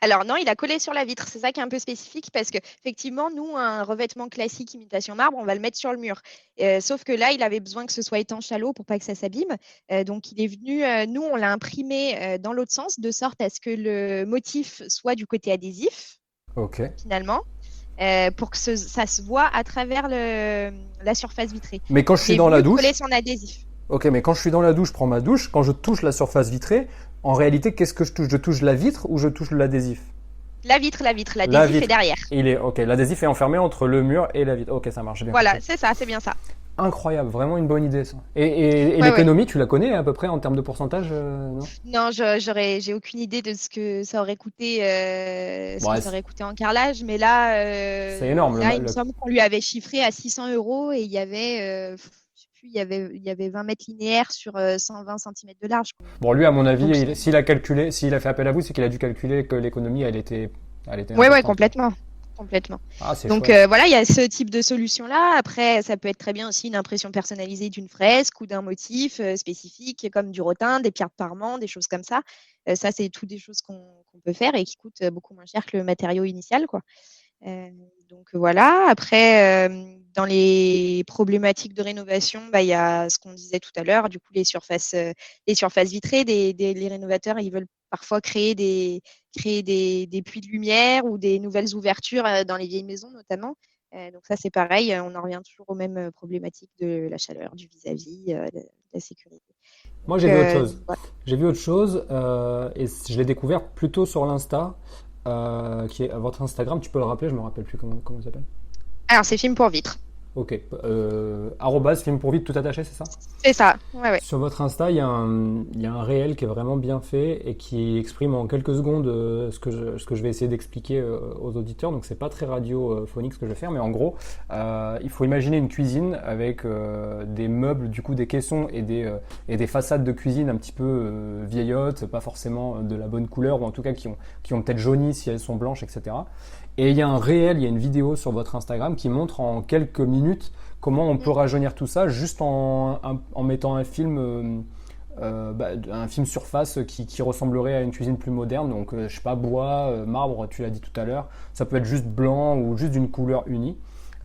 [SPEAKER 1] Alors non, il a collé sur la vitre. C'est ça qui est un peu spécifique parce que effectivement, nous, un revêtement classique imitation marbre, on va le mettre sur le mur. Sauf que là, il avait besoin que ce soit étanche à l'eau pour pas que ça s'abîme. Donc il est venu, nous, on l'a imprimé dans l'autre sens, de sorte à ce que le motif soit du côté adhésif,
[SPEAKER 2] Ok.
[SPEAKER 1] finalement. Pour que ça se voit à travers la surface vitrée.
[SPEAKER 2] Mais quand je
[SPEAKER 1] Il
[SPEAKER 2] suis
[SPEAKER 1] est
[SPEAKER 2] dans la
[SPEAKER 1] venu coller
[SPEAKER 2] douche,
[SPEAKER 1] son adhésif.
[SPEAKER 2] ok, mais quand je suis dans la douche, je prends ma douche, quand je touche la surface vitrée, en réalité, qu'est-ce que je touche? Je touche la vitre ou je touche l'adhésif?
[SPEAKER 1] La vitre,
[SPEAKER 2] La
[SPEAKER 1] l'adhésif est
[SPEAKER 2] vitre.
[SPEAKER 1] derrière.
[SPEAKER 2] Ok, l'adhésif est enfermé entre le mur et la vitre. Ok, ça marche, j'ai bien
[SPEAKER 1] Voilà,
[SPEAKER 2] compris.
[SPEAKER 1] c'est ça, c'est bien ça.
[SPEAKER 2] Incroyable, vraiment une bonne idée ça. Et
[SPEAKER 1] Ouais, ouais.
[SPEAKER 2] l'économie, tu la connais à peu près en termes de pourcentage, non?
[SPEAKER 1] Non, j'ai aucune idée de ce que ça aurait coûté,
[SPEAKER 2] Bon,
[SPEAKER 1] en carrelage, mais là,
[SPEAKER 2] c'est énorme.
[SPEAKER 1] il me semble qu'on lui avait chiffré à 600 euros et il y avait, je sais plus, il y avait 20 mètres linéaires sur 120 centimètres de large, quoi.
[SPEAKER 2] Bon, lui, à mon avis,
[SPEAKER 1] Donc,
[SPEAKER 2] s'il a calculé, s'il a fait appel à vous, c'est qu'il a dû calculer que l'économie, elle était
[SPEAKER 1] ouais,
[SPEAKER 2] importante, quoi.
[SPEAKER 1] complètement. Complètement.
[SPEAKER 2] Ah, c'est
[SPEAKER 1] Donc
[SPEAKER 2] chouette.
[SPEAKER 1] voilà, il y a ce type de solution-là. Après, ça peut être très bien aussi une impression personnalisée d'une fresque ou d'un motif spécifique, comme du rotin, des pierres de parement, des choses comme ça. Ça, c'est toutes des choses qu'on peut faire et qui coûtent beaucoup moins cher que le matériau initial, quoi. Euh, donc voilà. Après, dans les problématiques de rénovation, bah, il y a ce qu'on disait tout à l'heure, du coup les surfaces vitrées, les rénovateurs, ils veulent parfois créer des puits de lumière ou des nouvelles ouvertures dans les vieilles maisons notamment. Donc ça, c'est pareil, on en revient toujours aux mêmes problématiques de la chaleur, du vis-à-vis, de la sécurité.
[SPEAKER 2] Moi,
[SPEAKER 1] Donc,
[SPEAKER 2] j'ai vu autre chose.
[SPEAKER 1] voilà.
[SPEAKER 2] J'ai vu autre chose et je l'ai découvert plutôt sur l'Insta, qui est votre Instagram. Tu peux le rappeler, je me rappelle plus comment il s'appelle.
[SPEAKER 1] Alors, c'est film pour vitre.
[SPEAKER 2] Ok. Arrobase film pour vite tout attaché, c'est ça?
[SPEAKER 1] C'est ça, ouais.
[SPEAKER 2] Sur votre Insta, il y a un réel qui est vraiment bien fait et qui exprime en quelques secondes ce que je vais essayer d'expliquer aux auditeurs. Donc c'est pas très radiophonique ce que je vais faire, mais en gros, il faut imaginer une cuisine avec des meubles, du coup des caissons et des façades de cuisine un petit peu vieillottes, pas forcément de la bonne couleur, ou en tout cas qui ont peut-être jauni si elles sont blanches, etc. Et il y a un réel, il y a une vidéo sur votre Instagram qui montre en quelques minutes comment on peut rajeunir tout ça juste en mettant un film surface qui ressemblerait à une cuisine plus moderne. Donc, je sais pas, bois, marbre, tu l'as dit tout à l'heure. Ça peut être juste blanc ou juste d'une couleur unie.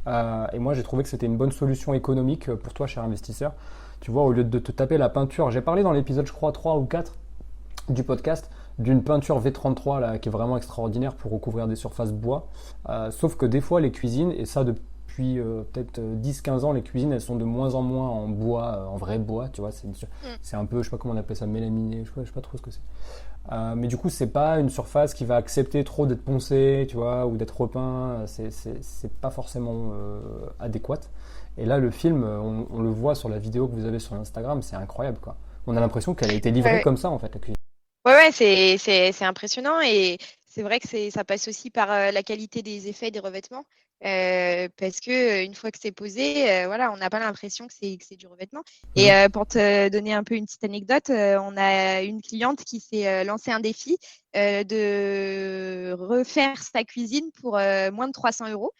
[SPEAKER 2] Et moi, j'ai trouvé que c'était une bonne solution économique pour toi, cher investisseur. Tu vois, au lieu de te taper la peinture, j'ai parlé dans l'épisode, je crois, 3 ou 4 du podcast, d'une peinture V33 là, qui est vraiment extraordinaire pour recouvrir des surfaces bois. Sauf que des fois, les cuisines, et ça depuis peut-être 10-15 ans, les cuisines, elles sont de moins en moins en bois, en vrai bois, tu vois. C'est un peu, je sais pas comment on appelle ça, mélaminé, je sais pas trop ce que c'est. Mais du coup, c'est pas une surface qui va accepter trop d'être poncée, tu vois, ou d'être repeint. C'est pas forcément adéquat. Et là, le film, on le voit sur la vidéo que vous avez sur Instagram, c'est incroyable, quoi. On a l'impression qu'elle a été livrée
[SPEAKER 1] Ouais.
[SPEAKER 2] comme ça, en fait, la cuisine.
[SPEAKER 1] Ouais, c'est impressionnant et c'est vrai que ça passe aussi par la qualité des effets des revêtements. Parce que une fois que c'est posé, voilà, on n'a pas l'impression que c'est du revêtement. Et
[SPEAKER 2] Mhm.
[SPEAKER 1] pour te donner un peu une petite anecdote, on a une cliente qui s'est lancé un défi de refaire sa cuisine pour moins de 300 euros.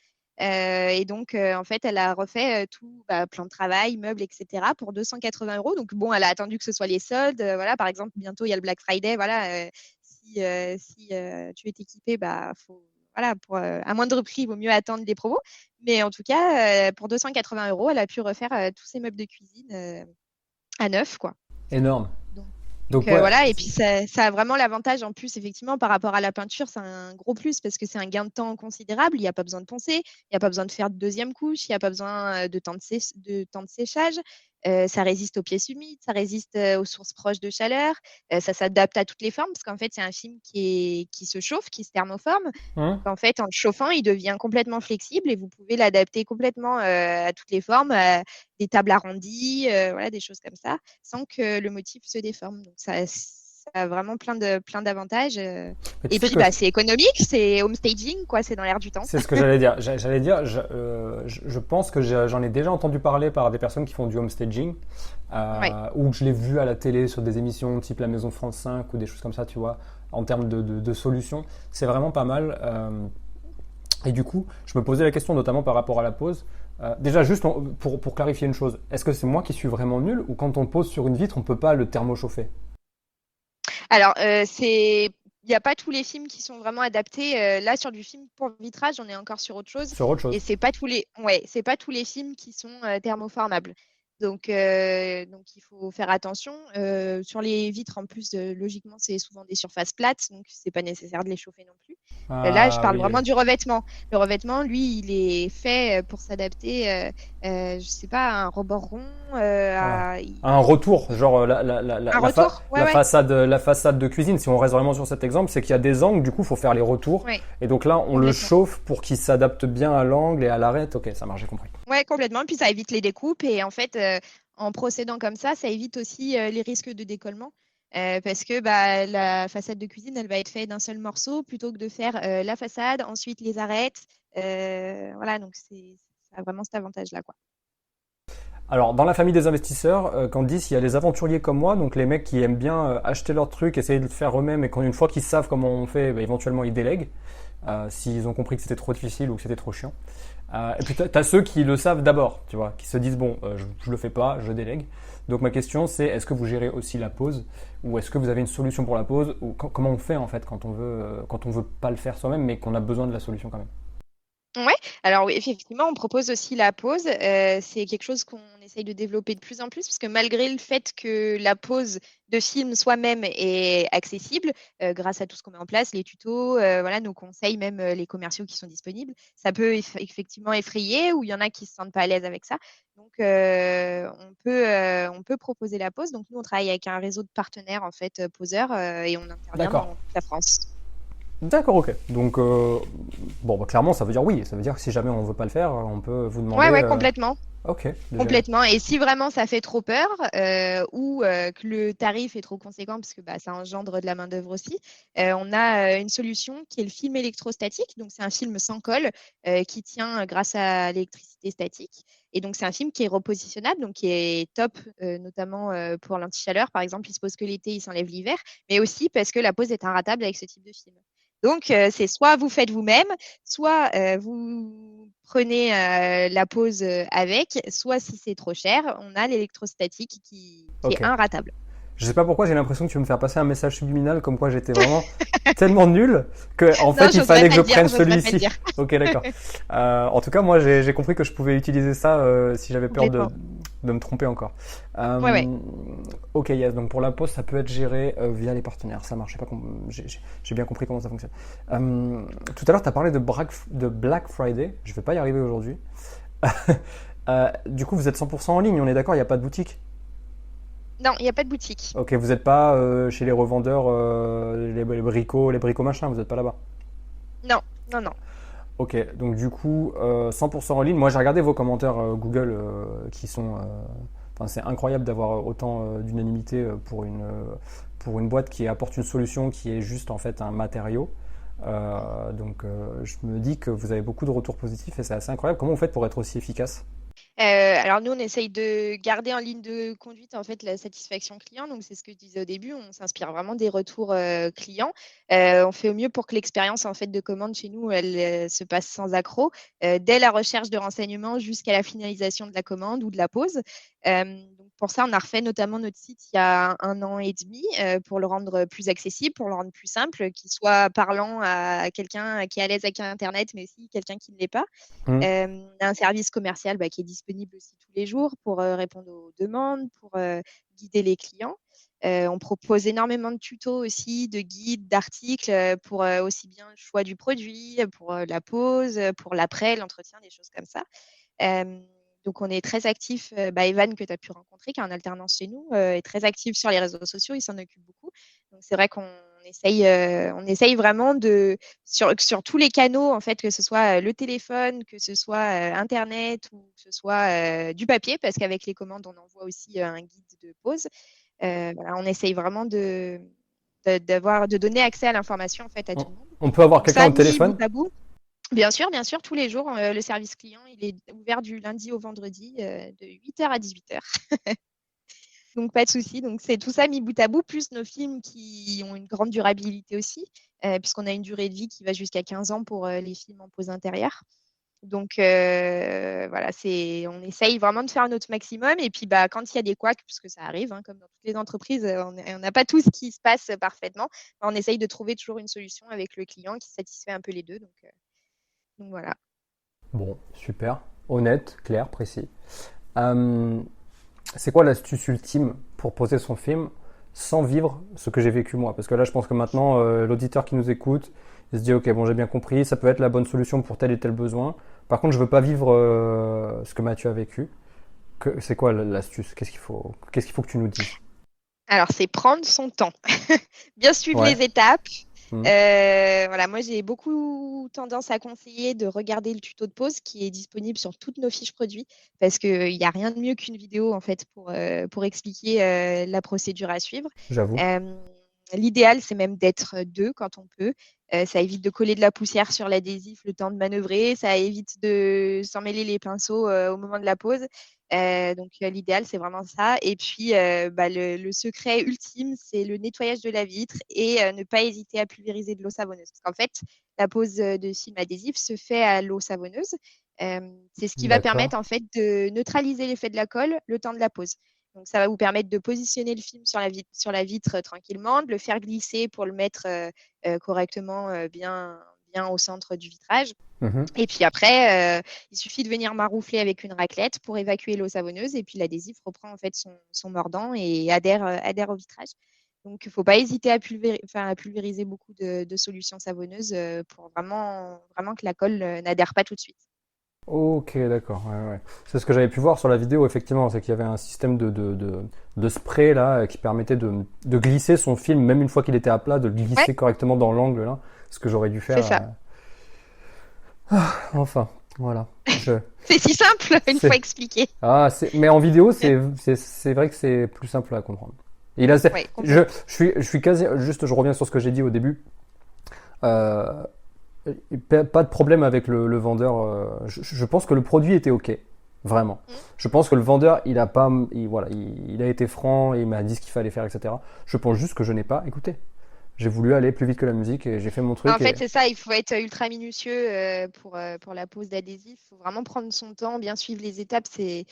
[SPEAKER 1] Et donc, en fait, elle a refait tout, plan de travail, meubles, etc. pour 280 euros. Donc, bon, elle a attendu que ce soit les soldes. Voilà, par exemple, bientôt, il y a le Black Friday. Voilà, si tu veux t'équiper, faut, voilà, pour à moindre prix, il vaut mieux attendre les promos. Mais en tout cas, pour 280 euros, elle a pu refaire tous ses meubles de cuisine à neuf, quoi.
[SPEAKER 2] Énorme.
[SPEAKER 1] Donc,
[SPEAKER 2] Donc, ouais,
[SPEAKER 1] voilà, et puis ça a vraiment l'avantage en plus, effectivement, par rapport à la peinture, c'est un gros plus parce que c'est un gain de temps considérable. Il n'y a pas besoin de poncer, il n'y a pas besoin de faire de deuxième couche, il n'y a pas besoin de temps de séchage. Ça résiste aux pièces humides, ça résiste aux sources proches de chaleur, ça s'adapte à toutes les formes parce qu'en fait, c'est un film qui se chauffe, qui se thermoforme.
[SPEAKER 2] hein.
[SPEAKER 1] Donc, en fait, en le chauffant, il devient complètement flexible et vous pouvez l'adapter complètement à toutes les formes, des tables arrondies, voilà, des choses comme ça sans que le motif se déforme. Donc ça a vraiment plein d'avantages.
[SPEAKER 2] Mais tu
[SPEAKER 1] Et
[SPEAKER 2] sais
[SPEAKER 1] puis
[SPEAKER 2] que
[SPEAKER 1] c'est économique, c'est home staging, quoi, c'est dans l'air du temps.
[SPEAKER 2] c'est ce que j'allais dire. J'allais dire, je pense que j'en ai déjà entendu parler par des personnes qui font du homestaging,
[SPEAKER 1] Ouais.
[SPEAKER 2] ou que je l'ai vu à la télé sur des émissions type La Maison France 5 ou des choses comme ça, tu vois, en termes de solutions. C'est vraiment pas mal. Et du coup, je me posais la question notamment par rapport à la pose. Déjà, juste pour clarifier une chose, est-ce que c'est moi qui suis vraiment nul ou quand on pose sur une vitre, on peut pas le thermochauffer?
[SPEAKER 1] Alors, il n'y a pas tous les films qui sont vraiment adaptés. Là, sur du film pour vitrage, on est encore sur autre chose.
[SPEAKER 2] Sur autre
[SPEAKER 1] Et
[SPEAKER 2] chose.
[SPEAKER 1] c'est pas tous les films qui sont thermoformables. Donc, il faut faire attention. Sur les vitres, en plus, logiquement, c'est souvent des surfaces plates, donc c'est pas nécessaire de les chauffer non plus. Là, je
[SPEAKER 2] Ah
[SPEAKER 1] parle
[SPEAKER 2] oui, oui.
[SPEAKER 1] vraiment du revêtement. Le revêtement, lui, il est fait pour s'adapter, je sais pas, à un rebord rond,
[SPEAKER 2] Voilà. Un retour, genre
[SPEAKER 1] un retour. Ouais, ouais.
[SPEAKER 2] la façade de cuisine, si on reste vraiment sur cet exemple, c'est qu'il y a des angles, du coup, il faut faire les retours.
[SPEAKER 1] Ouais,
[SPEAKER 2] Et donc là, on le
[SPEAKER 1] complètement.
[SPEAKER 2] chauffe pour qu'il s'adapte bien à l'angle et à l'arête. Ok, ça marche, j'ai compris.
[SPEAKER 1] Ouais, complètement. Puis ça évite les découpes. Et en fait, en procédant comme ça évite aussi les risques de décollement. Parce que la façade de cuisine, elle va être faite d'un seul morceau plutôt que de faire la façade, ensuite les arêtes. Voilà, donc ça a vraiment cet avantage-là, quoi.
[SPEAKER 2] Alors, dans la famille des investisseurs, Candice, il y a les aventuriers comme moi, donc les mecs qui aiment bien acheter leurs trucs, essayer de le faire eux-mêmes, et une fois qu'ils savent comment on fait, éventuellement ils délèguent, s'ils ont compris que c'était trop difficile ou que c'était trop chiant. Et puis t'as ceux qui le savent d'abord, tu vois, qui se disent bon, je le fais pas, je délègue. Donc ma question c'est, est-ce que vous gérez aussi la pause, ou est-ce que vous avez une solution pour la pause, ou comment on fait en fait quand on veut pas le faire soi-même, mais qu'on a besoin de la solution quand même?
[SPEAKER 1] Ouais, alors oui, effectivement, on propose aussi la pause. C'est quelque chose qu'on essaye de développer de plus en plus, parce que malgré le fait que la pause de film soi-même est accessible, grâce à tout ce qu'on met en place, les tutos, voilà, nos conseils, même les commerciaux qui sont disponibles, ça peut effectivement effrayer, ou il y en a qui se sentent pas à l'aise avec ça. Donc, on peut proposer la pause. Donc, nous, on travaille avec un réseau de partenaires, en fait, poseurs, et on intervient
[SPEAKER 2] D'accord.
[SPEAKER 1] dans toute la France.
[SPEAKER 2] D'accord, ok. Donc, bon, bah, clairement, ça veut dire oui. Ça veut dire que si jamais on veut pas le faire, on peut vous
[SPEAKER 1] Ouais,
[SPEAKER 2] demander.
[SPEAKER 1] ouais, complètement.
[SPEAKER 2] Ok, de gérer.
[SPEAKER 1] Complètement. Et si vraiment ça fait trop peur, ou que le tarif est trop conséquent, parce que bah, ça engendre de la main-d'œuvre aussi, on a une solution qui est le film électrostatique. Donc, c'est un film sans colle qui tient grâce à l'électricité statique. Et donc, c'est un film qui est repositionnable, donc qui est top, notamment pour l'anti-chaleur. Par exemple, il se pose que l'été, il s'enlève l'hiver, mais aussi parce que la pose est inratable avec ce type de film. Donc, c'est soit vous faites vous-même, soit vous prenez la pause avec, soit si c'est trop cher, on a l'électrostatique qui est
[SPEAKER 2] Ok.
[SPEAKER 1] inratable.
[SPEAKER 2] Je sais pas pourquoi j'ai l'impression que tu veux me faire passer un message subliminal comme quoi j'étais vraiment tellement nul que en
[SPEAKER 1] Non,
[SPEAKER 2] fait il
[SPEAKER 1] j'oserais
[SPEAKER 2] fallait que
[SPEAKER 1] pas
[SPEAKER 2] je
[SPEAKER 1] le dire,
[SPEAKER 2] prenne
[SPEAKER 1] j'oserais pas le
[SPEAKER 2] celui-ci.
[SPEAKER 1] dire.
[SPEAKER 2] Ok, d'accord. En tout cas, moi j'ai compris que je pouvais utiliser ça si j'avais peur
[SPEAKER 1] Complètement.
[SPEAKER 2] de me tromper encore.
[SPEAKER 1] Ouais, ouais.
[SPEAKER 2] Euh, ok, yes. Donc pour la poste, ça peut être géré via les partenaires. Ça marche. J'ai bien compris comment ça fonctionne. Tout à l'heure, tu as parlé de Black Friday. Je vais pas y arriver aujourd'hui. Du coup, vous êtes 100% en ligne. On est d'accord. Il n'y a pas de boutique.
[SPEAKER 1] Non, il n'y a pas de boutique.
[SPEAKER 2] Ok, vous n'êtes pas chez les revendeurs, les bricots machin, vous n'êtes pas là-bas.
[SPEAKER 1] Non, non, non.
[SPEAKER 2] Ok, donc du coup, 100% en ligne. Moi, j'ai regardé vos commentaires Google qui sont. Enfin, c'est incroyable d'avoir autant d'unanimité pour une boîte qui apporte une solution qui est juste en fait un matériau. Donc, je me dis que vous avez beaucoup de retours positifs et c'est assez incroyable. Comment vous faites pour être aussi efficace?
[SPEAKER 1] Alors nous, on essaye de garder en ligne de conduite en fait la satisfaction client. Donc c'est ce que je disais au début, on s'inspire vraiment des retours clients. On fait au mieux pour que l'expérience en fait de commande chez nous, elle se passe sans accroc, dès la recherche de renseignements jusqu'à la finalisation de la commande ou de la pause. Donc pour ça, on a refait notamment notre site il y a 1 an et demi pour le rendre plus accessible, pour le rendre plus simple, qu'il soit parlant à quelqu'un qui est à l'aise avec Internet, mais aussi quelqu'un qui ne l'est pas.
[SPEAKER 2] Hmm.
[SPEAKER 1] On a un service commercial qui est disponible aussi tous les jours pour répondre aux demandes, pour guider les clients. On propose énormément de tutos aussi, de guides, d'articles pour aussi bien le choix du produit, pour la pause, pour l'après, l'entretien, des choses comme ça. Euh, donc, on est très actif. Evan, que tu as pu rencontrer, qui est en alternance chez nous, est très actif sur les réseaux sociaux. Il s'en occupe beaucoup. Donc, c'est vrai qu'on essaye vraiment sur tous les canaux, en fait, que ce soit le téléphone, que ce soit Internet ou que ce soit du papier, parce qu'avec les commandes, on envoie aussi un guide de pause. Voilà, on essaye vraiment de donner accès à l'information, en fait, à
[SPEAKER 2] On,
[SPEAKER 1] tout le monde.
[SPEAKER 2] on peut avoir
[SPEAKER 1] Donc,
[SPEAKER 2] quelqu'un
[SPEAKER 1] ça,
[SPEAKER 2] au
[SPEAKER 1] mis bout
[SPEAKER 2] téléphone?
[SPEAKER 1] à bout. Bien sûr, tous les jours, le service client, il est ouvert du lundi au vendredi de 8 heures à 18 heures. Donc, pas de souci. Donc, c'est tout ça mis bout à bout, plus nos films qui ont une grande durabilité aussi, puisqu'on a une durée de vie qui va jusqu'à 15 ans pour les films en pose intérieure. Donc, voilà, on essaye vraiment de faire notre maximum. Et puis, quand il y a des couacs, puisque ça arrive, hein, comme dans toutes les entreprises, on n'a pas tout ce qui se passe parfaitement. On essaye de trouver toujours une solution avec le client qui satisfait un peu les deux. Donc voilà.
[SPEAKER 2] Bon, super. Honnête, clair, précis. Euh, c'est quoi l'astuce ultime pour poser son film sans vivre ce que j'ai vécu moi? Parce que là, je pense que maintenant, l'auditeur qui nous écoute, il se dit, ok, bon, j'ai bien compris, ça peut être la bonne solution pour tel et tel besoin. Par contre, je veux pas vivre ce que Mathieu a vécu. C'est quoi l'astuce? Qu'est-ce qu'il faut que tu nous dises?
[SPEAKER 1] Alors, c'est prendre son temps, bien suivre
[SPEAKER 2] Ouais.
[SPEAKER 1] les étapes.
[SPEAKER 2] Hmm.
[SPEAKER 1] Voilà, moi, j'ai beaucoup tendance à conseiller de regarder le tuto de pause qui est disponible sur toutes nos fiches produits parce qu'il n'y a rien de mieux qu'une vidéo en fait pour expliquer la procédure à suivre.
[SPEAKER 2] J'avoue.
[SPEAKER 1] Euh, L'idéal, c'est même d'être deux quand on peut. Ça évite de coller de la poussière sur l'adhésif le temps de manœuvrer. Ça évite de s'emmêler les pinceaux au moment de la pause. Donc, l'idéal, c'est vraiment ça. Et puis, le secret ultime, c'est le nettoyage de la vitre et ne pas hésiter à pulvériser de l'eau savonneuse. Parce qu'en fait, la pose de film adhésif se fait à l'eau savonneuse. C'est ce qui va
[SPEAKER 2] D'accord.
[SPEAKER 1] permettre en fait de neutraliser l'effet de la colle le temps de la pose. Donc, ça va vous permettre de positionner le film sur la vitre tranquillement, de le faire glisser pour le mettre correctement, bien, bien au centre du vitrage.
[SPEAKER 2] Mhm.
[SPEAKER 1] Et puis après, il suffit de venir maroufler avec une raclette pour évacuer l'eau savonneuse et puis l'adhésif reprend en fait son mordant et adhère au vitrage. Donc, il ne faut pas hésiter à pulvériser beaucoup de solutions savonneuses pour vraiment que la colle n'adhère pas tout de suite.
[SPEAKER 2] Ok, d'accord. Ouais, ouais. C'est ce que j'avais pu voir sur la vidéo, effectivement, c'est qu'il y avait un système de spray là qui permettait de glisser son film, même une fois qu'il était à plat, de le
[SPEAKER 1] Ouais,
[SPEAKER 2] glisser correctement dans l'angle là, ce que j'aurais dû
[SPEAKER 1] c'est
[SPEAKER 2] faire.
[SPEAKER 1] ça.
[SPEAKER 2] Enfin, voilà.
[SPEAKER 1] C'est si simple une fois
[SPEAKER 2] C'est,
[SPEAKER 1] expliqué.
[SPEAKER 2] mais en vidéo, c'est vrai que c'est plus simple à comprendre. Et là,
[SPEAKER 1] Oui,
[SPEAKER 2] je suis quasi, juste, je reviens sur ce que j'ai dit au début. Euh, Pas de problème avec le vendeur. Je pense que le produit était ok, vraiment. Je pense que le vendeur, il a pas, voilà, il a été franc, il m'a dit ce qu'il fallait faire, etc. Je pense juste que je n'ai pas écouté. J'ai voulu aller plus vite que la musique et j'ai fait mon
[SPEAKER 1] En
[SPEAKER 2] truc
[SPEAKER 1] fait,
[SPEAKER 2] et
[SPEAKER 1] c'est ça, il faut être ultra minutieux pour la pose d'adhésif. Il faut vraiment prendre son temps, bien suivre les étapes. C'est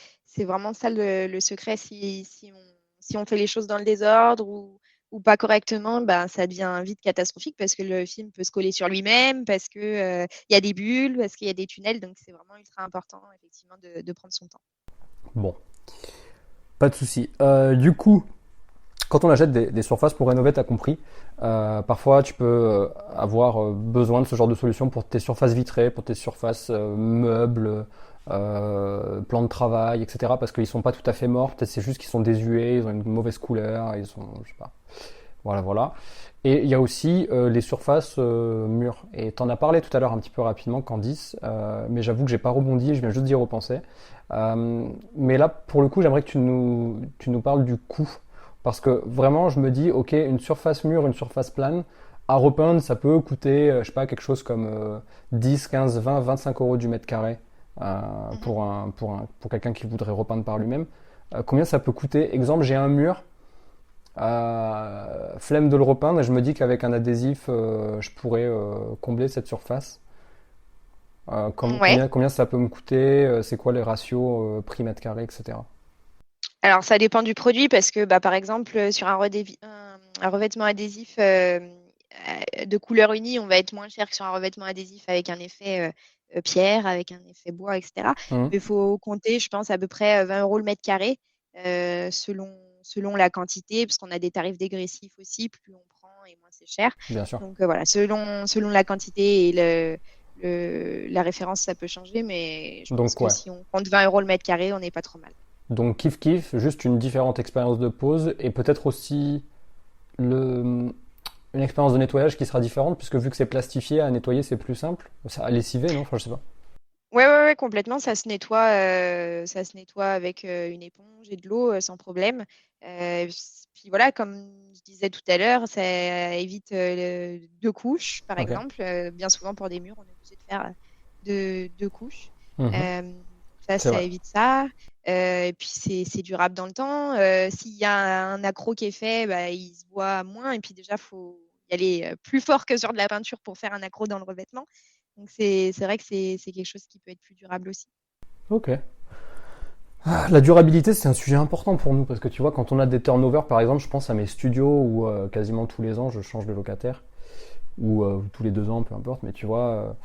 [SPEAKER 1] vraiment ça le secret. Si on fait les choses dans le désordre ou pas correctement, ben, ça devient vite catastrophique parce que le film peut se coller sur lui-même, parce que, il y a des bulles, parce qu'il y a des tunnels. Donc, c'est vraiment ultra important, effectivement, de prendre son temps.
[SPEAKER 2] bon, pas de souci. Du coup, quand on achète des surfaces pour rénover, t'as compris. Parfois, tu peux avoir besoin de ce genre de solution pour tes surfaces vitrées, pour tes surfaces meubles, plans de travail, etc. Parce qu'ils sont pas tout à fait morts. Peut-être c'est juste qu'ils sont désuets, ils ont une mauvaise couleur, ils sont, je sais pas. Voilà, voilà. Et il y a aussi les surfaces mûres. Et t'en as parlé tout à l'heure un petit peu rapidement, Candice, mais j'avoue que j'ai pas rebondi, je viens juste d'y repenser. Mais là, pour le coup, j'aimerais que tu nous parles du coût. Parce que vraiment, je me dis, ok, une surface mûre, une surface plane, à repeindre, ça peut coûter, je sais pas, quelque chose comme 10, 15, 20, 25 euros du mètre carré
[SPEAKER 1] Mhm.
[SPEAKER 2] pour quelqu'un qui voudrait repeindre par lui-même. Combien ça peut coûter? Exemple, j'ai un mur, flemme de le repeindre, et je me dis qu'avec un adhésif, je pourrais combler cette surface.
[SPEAKER 1] Ouais.
[SPEAKER 2] Combien ça peut me coûter? C'est quoi les ratios prix mètre carré, etc.
[SPEAKER 1] Alors, ça dépend du produit parce que, bah, par exemple, sur un revêtement adhésif de couleur unie, on va être moins cher que sur un revêtement adhésif avec un effet pierre, avec un effet bois, etc.
[SPEAKER 2] Mhm.
[SPEAKER 1] Mais il faut compter, je pense, à peu près 20 euros le mètre carré selon la quantité, parce qu'on a des tarifs dégressifs aussi. Plus on prend et moins c'est cher.
[SPEAKER 2] Bien sûr.
[SPEAKER 1] Donc, voilà, selon la quantité et la référence, ça peut changer. Mais je pense
[SPEAKER 2] Donc,
[SPEAKER 1] que
[SPEAKER 2] ouais.
[SPEAKER 1] si on compte 20 euros le mètre carré, on n'est pas trop mal.
[SPEAKER 2] Donc kiff kiff, juste une différente expérience de pose et peut-être aussi le, une expérience de nettoyage qui sera différente puisque vu que c'est plastifié, à nettoyer c'est plus simple. Ça, à lessiver, non? Enfin, je sais pas.
[SPEAKER 1] Ouais, complètement. Ça se nettoie avec une éponge et de l'eau sans problème. Puis voilà, comme je disais tout à l'heure, ça évite deux couches, par
[SPEAKER 2] Ok.
[SPEAKER 1] exemple. Bien souvent pour des murs, on est obligé de faire deux couches.
[SPEAKER 2] Mhm.
[SPEAKER 1] Euh, ça,
[SPEAKER 2] C'est
[SPEAKER 1] ça
[SPEAKER 2] vrai.
[SPEAKER 1] évite ça. Et puis c'est durable dans le temps. S'il y a un accroc qui est fait, bah, il se voit moins. Et puis déjà, faut y aller plus fort que sur de la peinture pour faire un accroc dans le revêtement. Donc c'est vrai que c'est quelque chose qui peut être plus durable aussi.
[SPEAKER 2] Ok. La durabilité, c'est un sujet important pour nous parce que tu vois, quand on a des turnovers, par exemple, je pense à mes studios où quasiment tous les ans je change de locataire ou tous les 2 ans, peu importe, mais tu vois,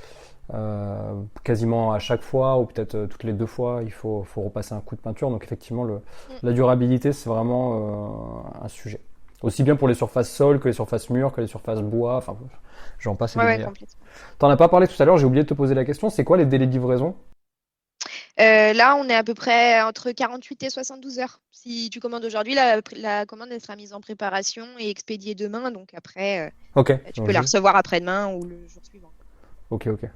[SPEAKER 2] quasiment à chaque fois ou peut-être toutes les 2 fois, faut repasser un coup de peinture. Donc effectivement,
[SPEAKER 1] Mm.
[SPEAKER 2] la durabilité, c'est vraiment un sujet. Aussi bien pour les surfaces sol que les surfaces murs, que les surfaces bois, enfin, j'en passe et des
[SPEAKER 1] Ouais,
[SPEAKER 2] meilleurs.
[SPEAKER 1] complètement.
[SPEAKER 2] T'en as pas parlé tout à l'heure, j'ai oublié de te poser la question, c'est quoi les délais de livraison?
[SPEAKER 1] Là, on est à peu près entre 48 et 72 heures. Si tu commandes aujourd'hui, la commande elle sera mise en préparation et expédiée demain. Donc après,
[SPEAKER 2] Ok,
[SPEAKER 1] tu
[SPEAKER 2] donc
[SPEAKER 1] peux la recevoir après-demain ou le jour suivant.
[SPEAKER 2] ok, ok.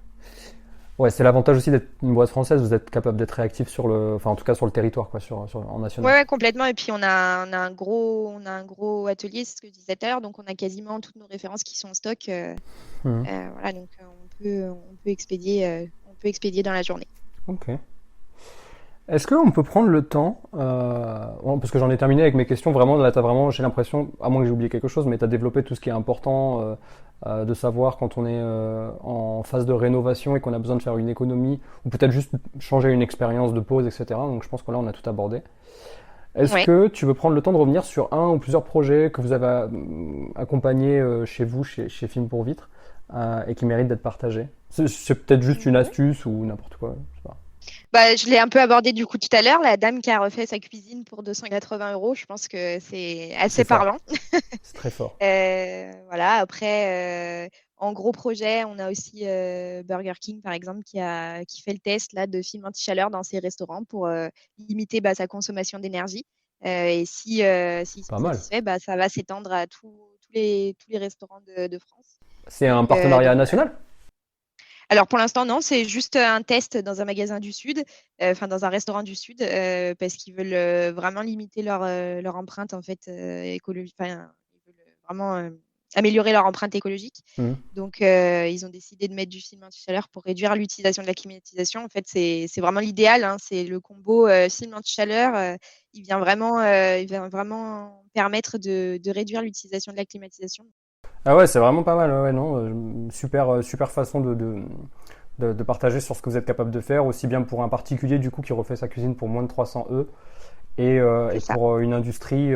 [SPEAKER 2] Ouais, c'est l'avantage aussi d'être une boîte française, vous êtes capable d'être réactif sur le, enfin en tout cas sur le territoire, quoi, en national.
[SPEAKER 1] Ouais, complètement. Et puis on a un gros atelier, c'est ce que je disais tout à l'heure. Donc on a quasiment toutes nos références qui sont en stock.
[SPEAKER 2] Mhm.
[SPEAKER 1] Voilà, donc on peut expédier dans la journée.
[SPEAKER 2] Ok. Est-ce qu'on peut prendre le temps, bon, parce que j'en ai terminé avec mes questions, vraiment, là, t'as vraiment, j'ai l'impression, à moins que j'ai oublié quelque chose, mais t'as développé tout ce qui est important de savoir quand on est en phase de rénovation et qu'on a besoin de faire une économie, ou peut-être juste changer une expérience de pause, etc. Donc je pense que là, on a tout abordé. Est-ce
[SPEAKER 1] Ouais.
[SPEAKER 2] que tu veux prendre le temps de revenir sur un ou plusieurs projets que vous avez accompagnés chez vous, chez Film pour Vitre, et qui mérite d'être partagé. C'est peut-être juste une astuce ou n'importe quoi. Je sais pas.
[SPEAKER 1] Bah, je l'ai un peu abordé du coup tout à l'heure, la dame qui a refait sa cuisine pour 280 €. Je pense que c'est
[SPEAKER 2] C'est
[SPEAKER 1] assez
[SPEAKER 2] fort.
[SPEAKER 1] parlant.
[SPEAKER 2] C'est très fort.
[SPEAKER 1] Voilà, après, en gros projet, on a aussi Burger King, par exemple, qui fait le test là, de film anti-chaleur dans ses restaurants pour limiter sa consommation d'énergie. Et s'ils sont
[SPEAKER 2] Pas mal.
[SPEAKER 1] satisfaits, ça va s'étendre à tous les restaurants de France.
[SPEAKER 2] C'est un
[SPEAKER 1] Donc
[SPEAKER 2] partenariat
[SPEAKER 1] voilà.
[SPEAKER 2] national?
[SPEAKER 1] Alors pour l'instant, non, c'est juste un test dans un magasin du Sud, enfin dans un restaurant du Sud, parce qu'ils veulent vraiment limiter leur empreinte en fait écologique. Enfin, ils veulent vraiment améliorer leur empreinte écologique.
[SPEAKER 2] Mhm.
[SPEAKER 1] Donc ils ont décidé de mettre du film anti-chaleur pour réduire l'utilisation de la climatisation. En fait, c'est vraiment l'idéal. Hein, c'est le combo film anti-chaleur. Il vient vraiment permettre de réduire l'utilisation de la climatisation.
[SPEAKER 2] Ah ouais, c'est vraiment pas mal. Ouais, ouais, non, super, super façon de partager sur ce que vous êtes capable de faire, aussi bien pour un particulier du coup qui refait sa cuisine pour moins de 300 E et
[SPEAKER 1] C'est ça.
[SPEAKER 2] pour une industrie,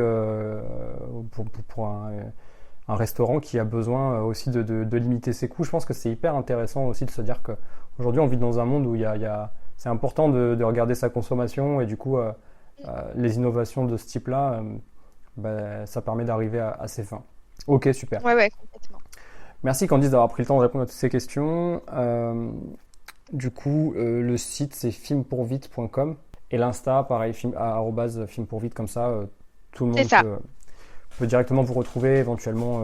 [SPEAKER 2] pour un restaurant qui a besoin aussi de limiter ses coûts. Je pense que c'est hyper intéressant aussi de se dire qu'aujourd'hui on vit dans un monde où c'est important de regarder sa consommation et du coup les innovations de ce type-là, ça permet d'arriver à ses fins. Ok, super.
[SPEAKER 1] Ouais, ouais, complètement.
[SPEAKER 2] Merci Candice d'avoir pris le temps de répondre à toutes ces questions. Du coup, le site c'est filmpourvite.com et l'Insta, pareil, @filmpourvite, comme ça, tout le
[SPEAKER 1] C'est
[SPEAKER 2] monde
[SPEAKER 1] ça.
[SPEAKER 2] peut directement vous retrouver, éventuellement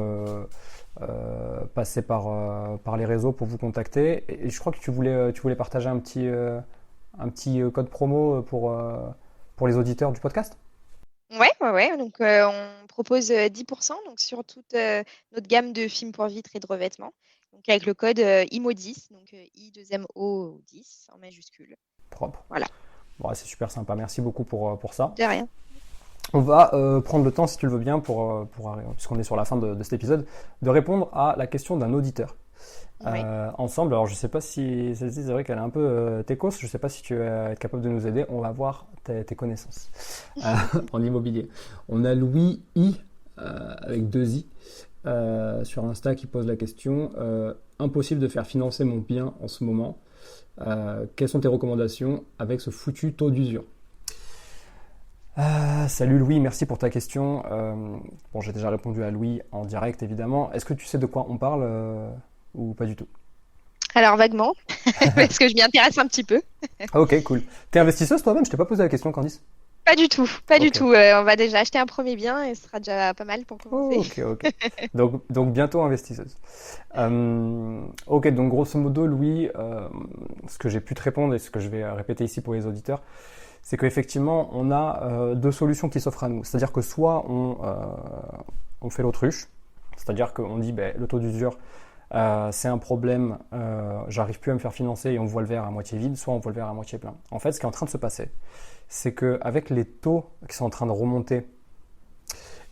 [SPEAKER 2] passer par les réseaux pour vous contacter. Et je crois que tu voulais partager un petit code promo pour les auditeurs du podcast.
[SPEAKER 1] Ouais, ouais, ouais. Donc, on propose 10% donc, sur toute notre gamme de films pour vitres et de revêtements. Donc, avec le code IMO10, donc I2MO 10 en majuscule.
[SPEAKER 2] Propre.
[SPEAKER 1] Voilà,
[SPEAKER 2] Bon, c'est super sympa. Merci beaucoup pour ça.
[SPEAKER 1] de rien.
[SPEAKER 2] On va prendre le temps, si tu le veux bien, puisqu'on est sur la fin de cet épisode, de répondre à la question d'un auditeur.
[SPEAKER 1] Ouais.
[SPEAKER 2] Ensemble, alors je sais pas si celle-ci, c'est vrai qu'elle est un peu techos, je sais pas si tu vas être capable de nous aider, on va voir tes connaissances en immobilier. On a Louis I, avec deux I, sur Insta qui pose la question, impossible de faire financer mon bien en ce moment, quelles sont tes recommandations avec ce foutu taux d'usure? Salut Louis, merci pour ta question. Bon, j'ai déjà répondu à Louis en direct évidemment. Est-ce que tu sais de quoi on parle ou pas du tout?
[SPEAKER 1] Alors, vaguement, parce que je m'y intéresse un petit peu.
[SPEAKER 2] Ah, ok, cool. T'es investisseuse toi-même? Je t'ai pas posé la question, Candice.
[SPEAKER 1] Pas du tout, pas du
[SPEAKER 2] Ok.
[SPEAKER 1] tout. On va déjà acheter un premier bien et ce sera déjà pas mal pour commencer.
[SPEAKER 2] Ok, ok. Donc bientôt investisseuse. Ok, donc grosso modo, Louis, ce que j'ai pu te répondre et ce que je vais répéter ici pour les auditeurs, c'est qu'effectivement, on a deux solutions qui s'offrent à nous. C'est-à-dire que soit on fait l'autruche, c'est-à-dire qu'on dit le taux d'usure, c'est un problème, j'arrive plus à me faire financer et on voit le verre à moitié vide, soit on voit le verre à moitié plein. En fait, ce qui est en train de se passer, c'est qu'avec les taux qui sont en train de remonter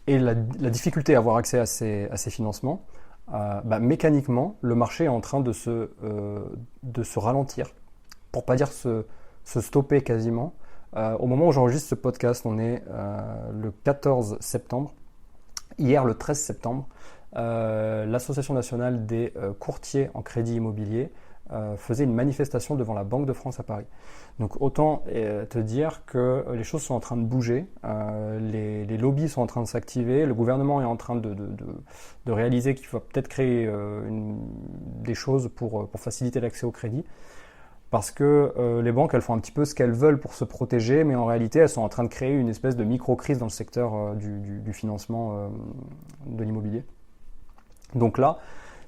[SPEAKER 2] et la difficulté à avoir accès à ces financements, mécaniquement, le marché est en train de se ralentir, pour pas dire se stopper quasiment. Au moment où j'enregistre ce podcast, on est le 14 septembre. Hier, le 13 septembre, l'Association nationale des courtiers en crédit immobilier faisait une manifestation devant la Banque de France à Paris. Donc autant te dire que les choses sont en train de bouger, les lobbies sont en train de s'activer, le gouvernement est en train de réaliser qu'il faut peut-être créer des choses pour faciliter l'accès au crédit. Parce que les banques, elles font un petit peu ce qu'elles veulent pour se protéger, mais en réalité, elles sont en train de créer une espèce de micro-crise dans le secteur du financement de l'immobilier. Donc là,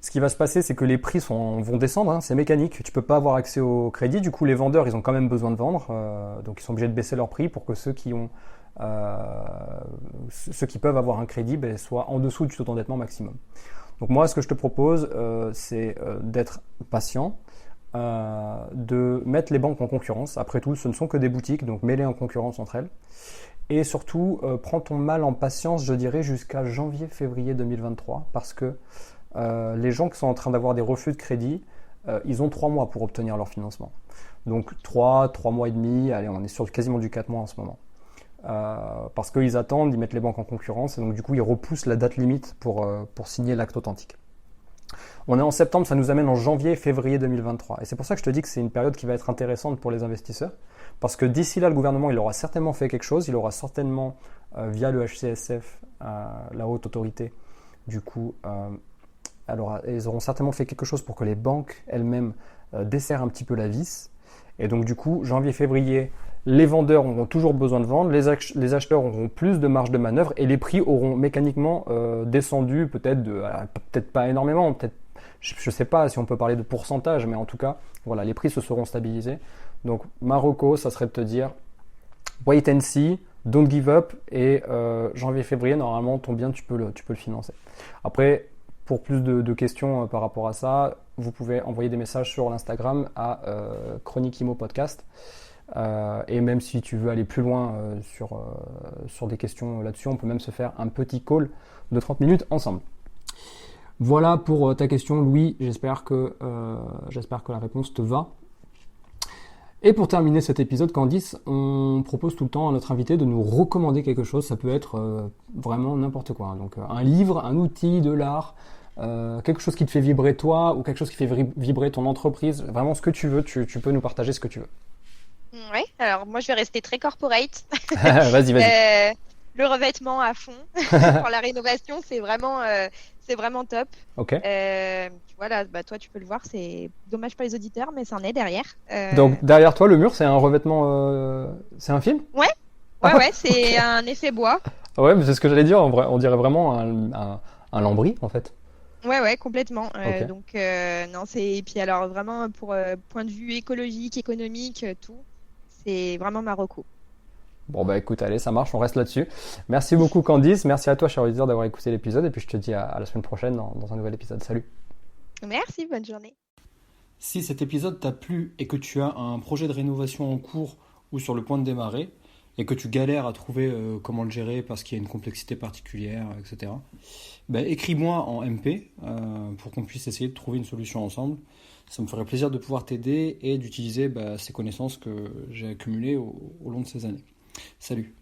[SPEAKER 2] ce qui va se passer, c'est que les prix vont descendre, hein, c'est mécanique. Tu peux pas avoir accès au crédit, du coup, les vendeurs, ils ont quand même besoin de vendre, donc ils sont obligés de baisser leur prix pour que ceux qui peuvent avoir un crédit soient en dessous du taux d'endettement maximum. Donc moi, ce que je te propose, c'est d'être patient, de mettre les banques en concurrence. Après tout, ce ne sont que des boutiques, donc mets-les en concurrence entre elles. Et surtout, prends ton mal en patience, je dirais, jusqu'à janvier-février 2023, parce que les gens qui sont en train d'avoir des refus de crédit, ils ont 3 mois pour obtenir leur financement. Donc 3 mois et demi, allez, on est sur quasiment du 4 mois en ce moment. Parce qu'ils attendent, ils mettent les banques en concurrence, et donc du coup, ils repoussent la date limite pour signer l'acte authentique. On est en septembre, ça nous amène en janvier, février 2023. Et c'est pour ça que je te dis que c'est une période qui va être intéressante pour les investisseurs. Parce que d'ici là, le gouvernement, il aura certainement fait quelque chose. Il aura certainement, via le HCSF, la haute autorité, du coup, alors, ils auront certainement fait quelque chose pour que les banques elles-mêmes desserrent un petit peu la vis. Et donc, du coup, janvier, février, les vendeurs auront toujours besoin de vendre, les acheteurs auront plus de marge de manœuvre et les prix auront mécaniquement descendu, peut-être pas énormément, peut-être, je ne sais pas si on peut parler de pourcentage, mais en tout cas, voilà, les prix se seront stabilisés. Donc, Marocco, ça serait de te dire wait and see, don't give up, et janvier, février, normalement, ton bien, tu peux le financer. Après, pour plus de questions par rapport à ça, vous pouvez envoyer des messages sur l'Instagram à Chronique Immo Podcast. Et même si tu veux aller plus loin sur des questions là-dessus, on peut même se faire un petit call de 30 minutes ensemble. Voilà pour ta question, Louis. J'espère que la réponse te va. Et pour terminer cet épisode, Candice, on propose tout le temps à notre invité de nous recommander quelque chose. Ça peut être vraiment n'importe quoi. Donc un livre, un outil, de l'art, quelque chose qui te fait vibrer toi ou quelque chose qui fait vibrer ton entreprise. Vraiment ce que tu veux, tu peux nous partager ce que tu veux.
[SPEAKER 1] Ouais, alors moi je vais rester très corporate.
[SPEAKER 2] Vas-y.
[SPEAKER 1] Le revêtement à fond pour la rénovation, c'est vraiment top.
[SPEAKER 2] Ok.
[SPEAKER 1] Tu vois là, toi tu peux le voir, c'est dommage pour les auditeurs, mais c'en est derrière.
[SPEAKER 2] Donc derrière toi, le mur, c'est un revêtement, c'est un film?
[SPEAKER 1] Ouais, c'est okay. Un effet bois.
[SPEAKER 2] Ouais, mais c'est ce que j'allais dire. En vrai, on dirait vraiment un lambris en fait.
[SPEAKER 1] Ouais, complètement.
[SPEAKER 2] Okay.
[SPEAKER 1] Donc non, et puis alors vraiment pour point de vue écologique, économique, tout, c'est vraiment Marocco.
[SPEAKER 2] Bon bah écoute, allez, ça marche, on reste là-dessus. Merci beaucoup Candice, merci à toi cher auditeur d'avoir écouté l'épisode et puis je te dis à la semaine prochaine dans un nouvel épisode. Salut.
[SPEAKER 1] Merci, bonne journée.
[SPEAKER 2] Si cet épisode t'a plu et que tu as un projet de rénovation en cours ou sur le point de démarrer et que tu galères à trouver comment le gérer parce qu'il y a une complexité particulière, etc., bah, écris-moi en MP pour qu'on puisse essayer de trouver une solution ensemble. Ça me ferait plaisir de pouvoir t'aider et d'utiliser ces connaissances que j'ai accumulées au long de ces années. Salut.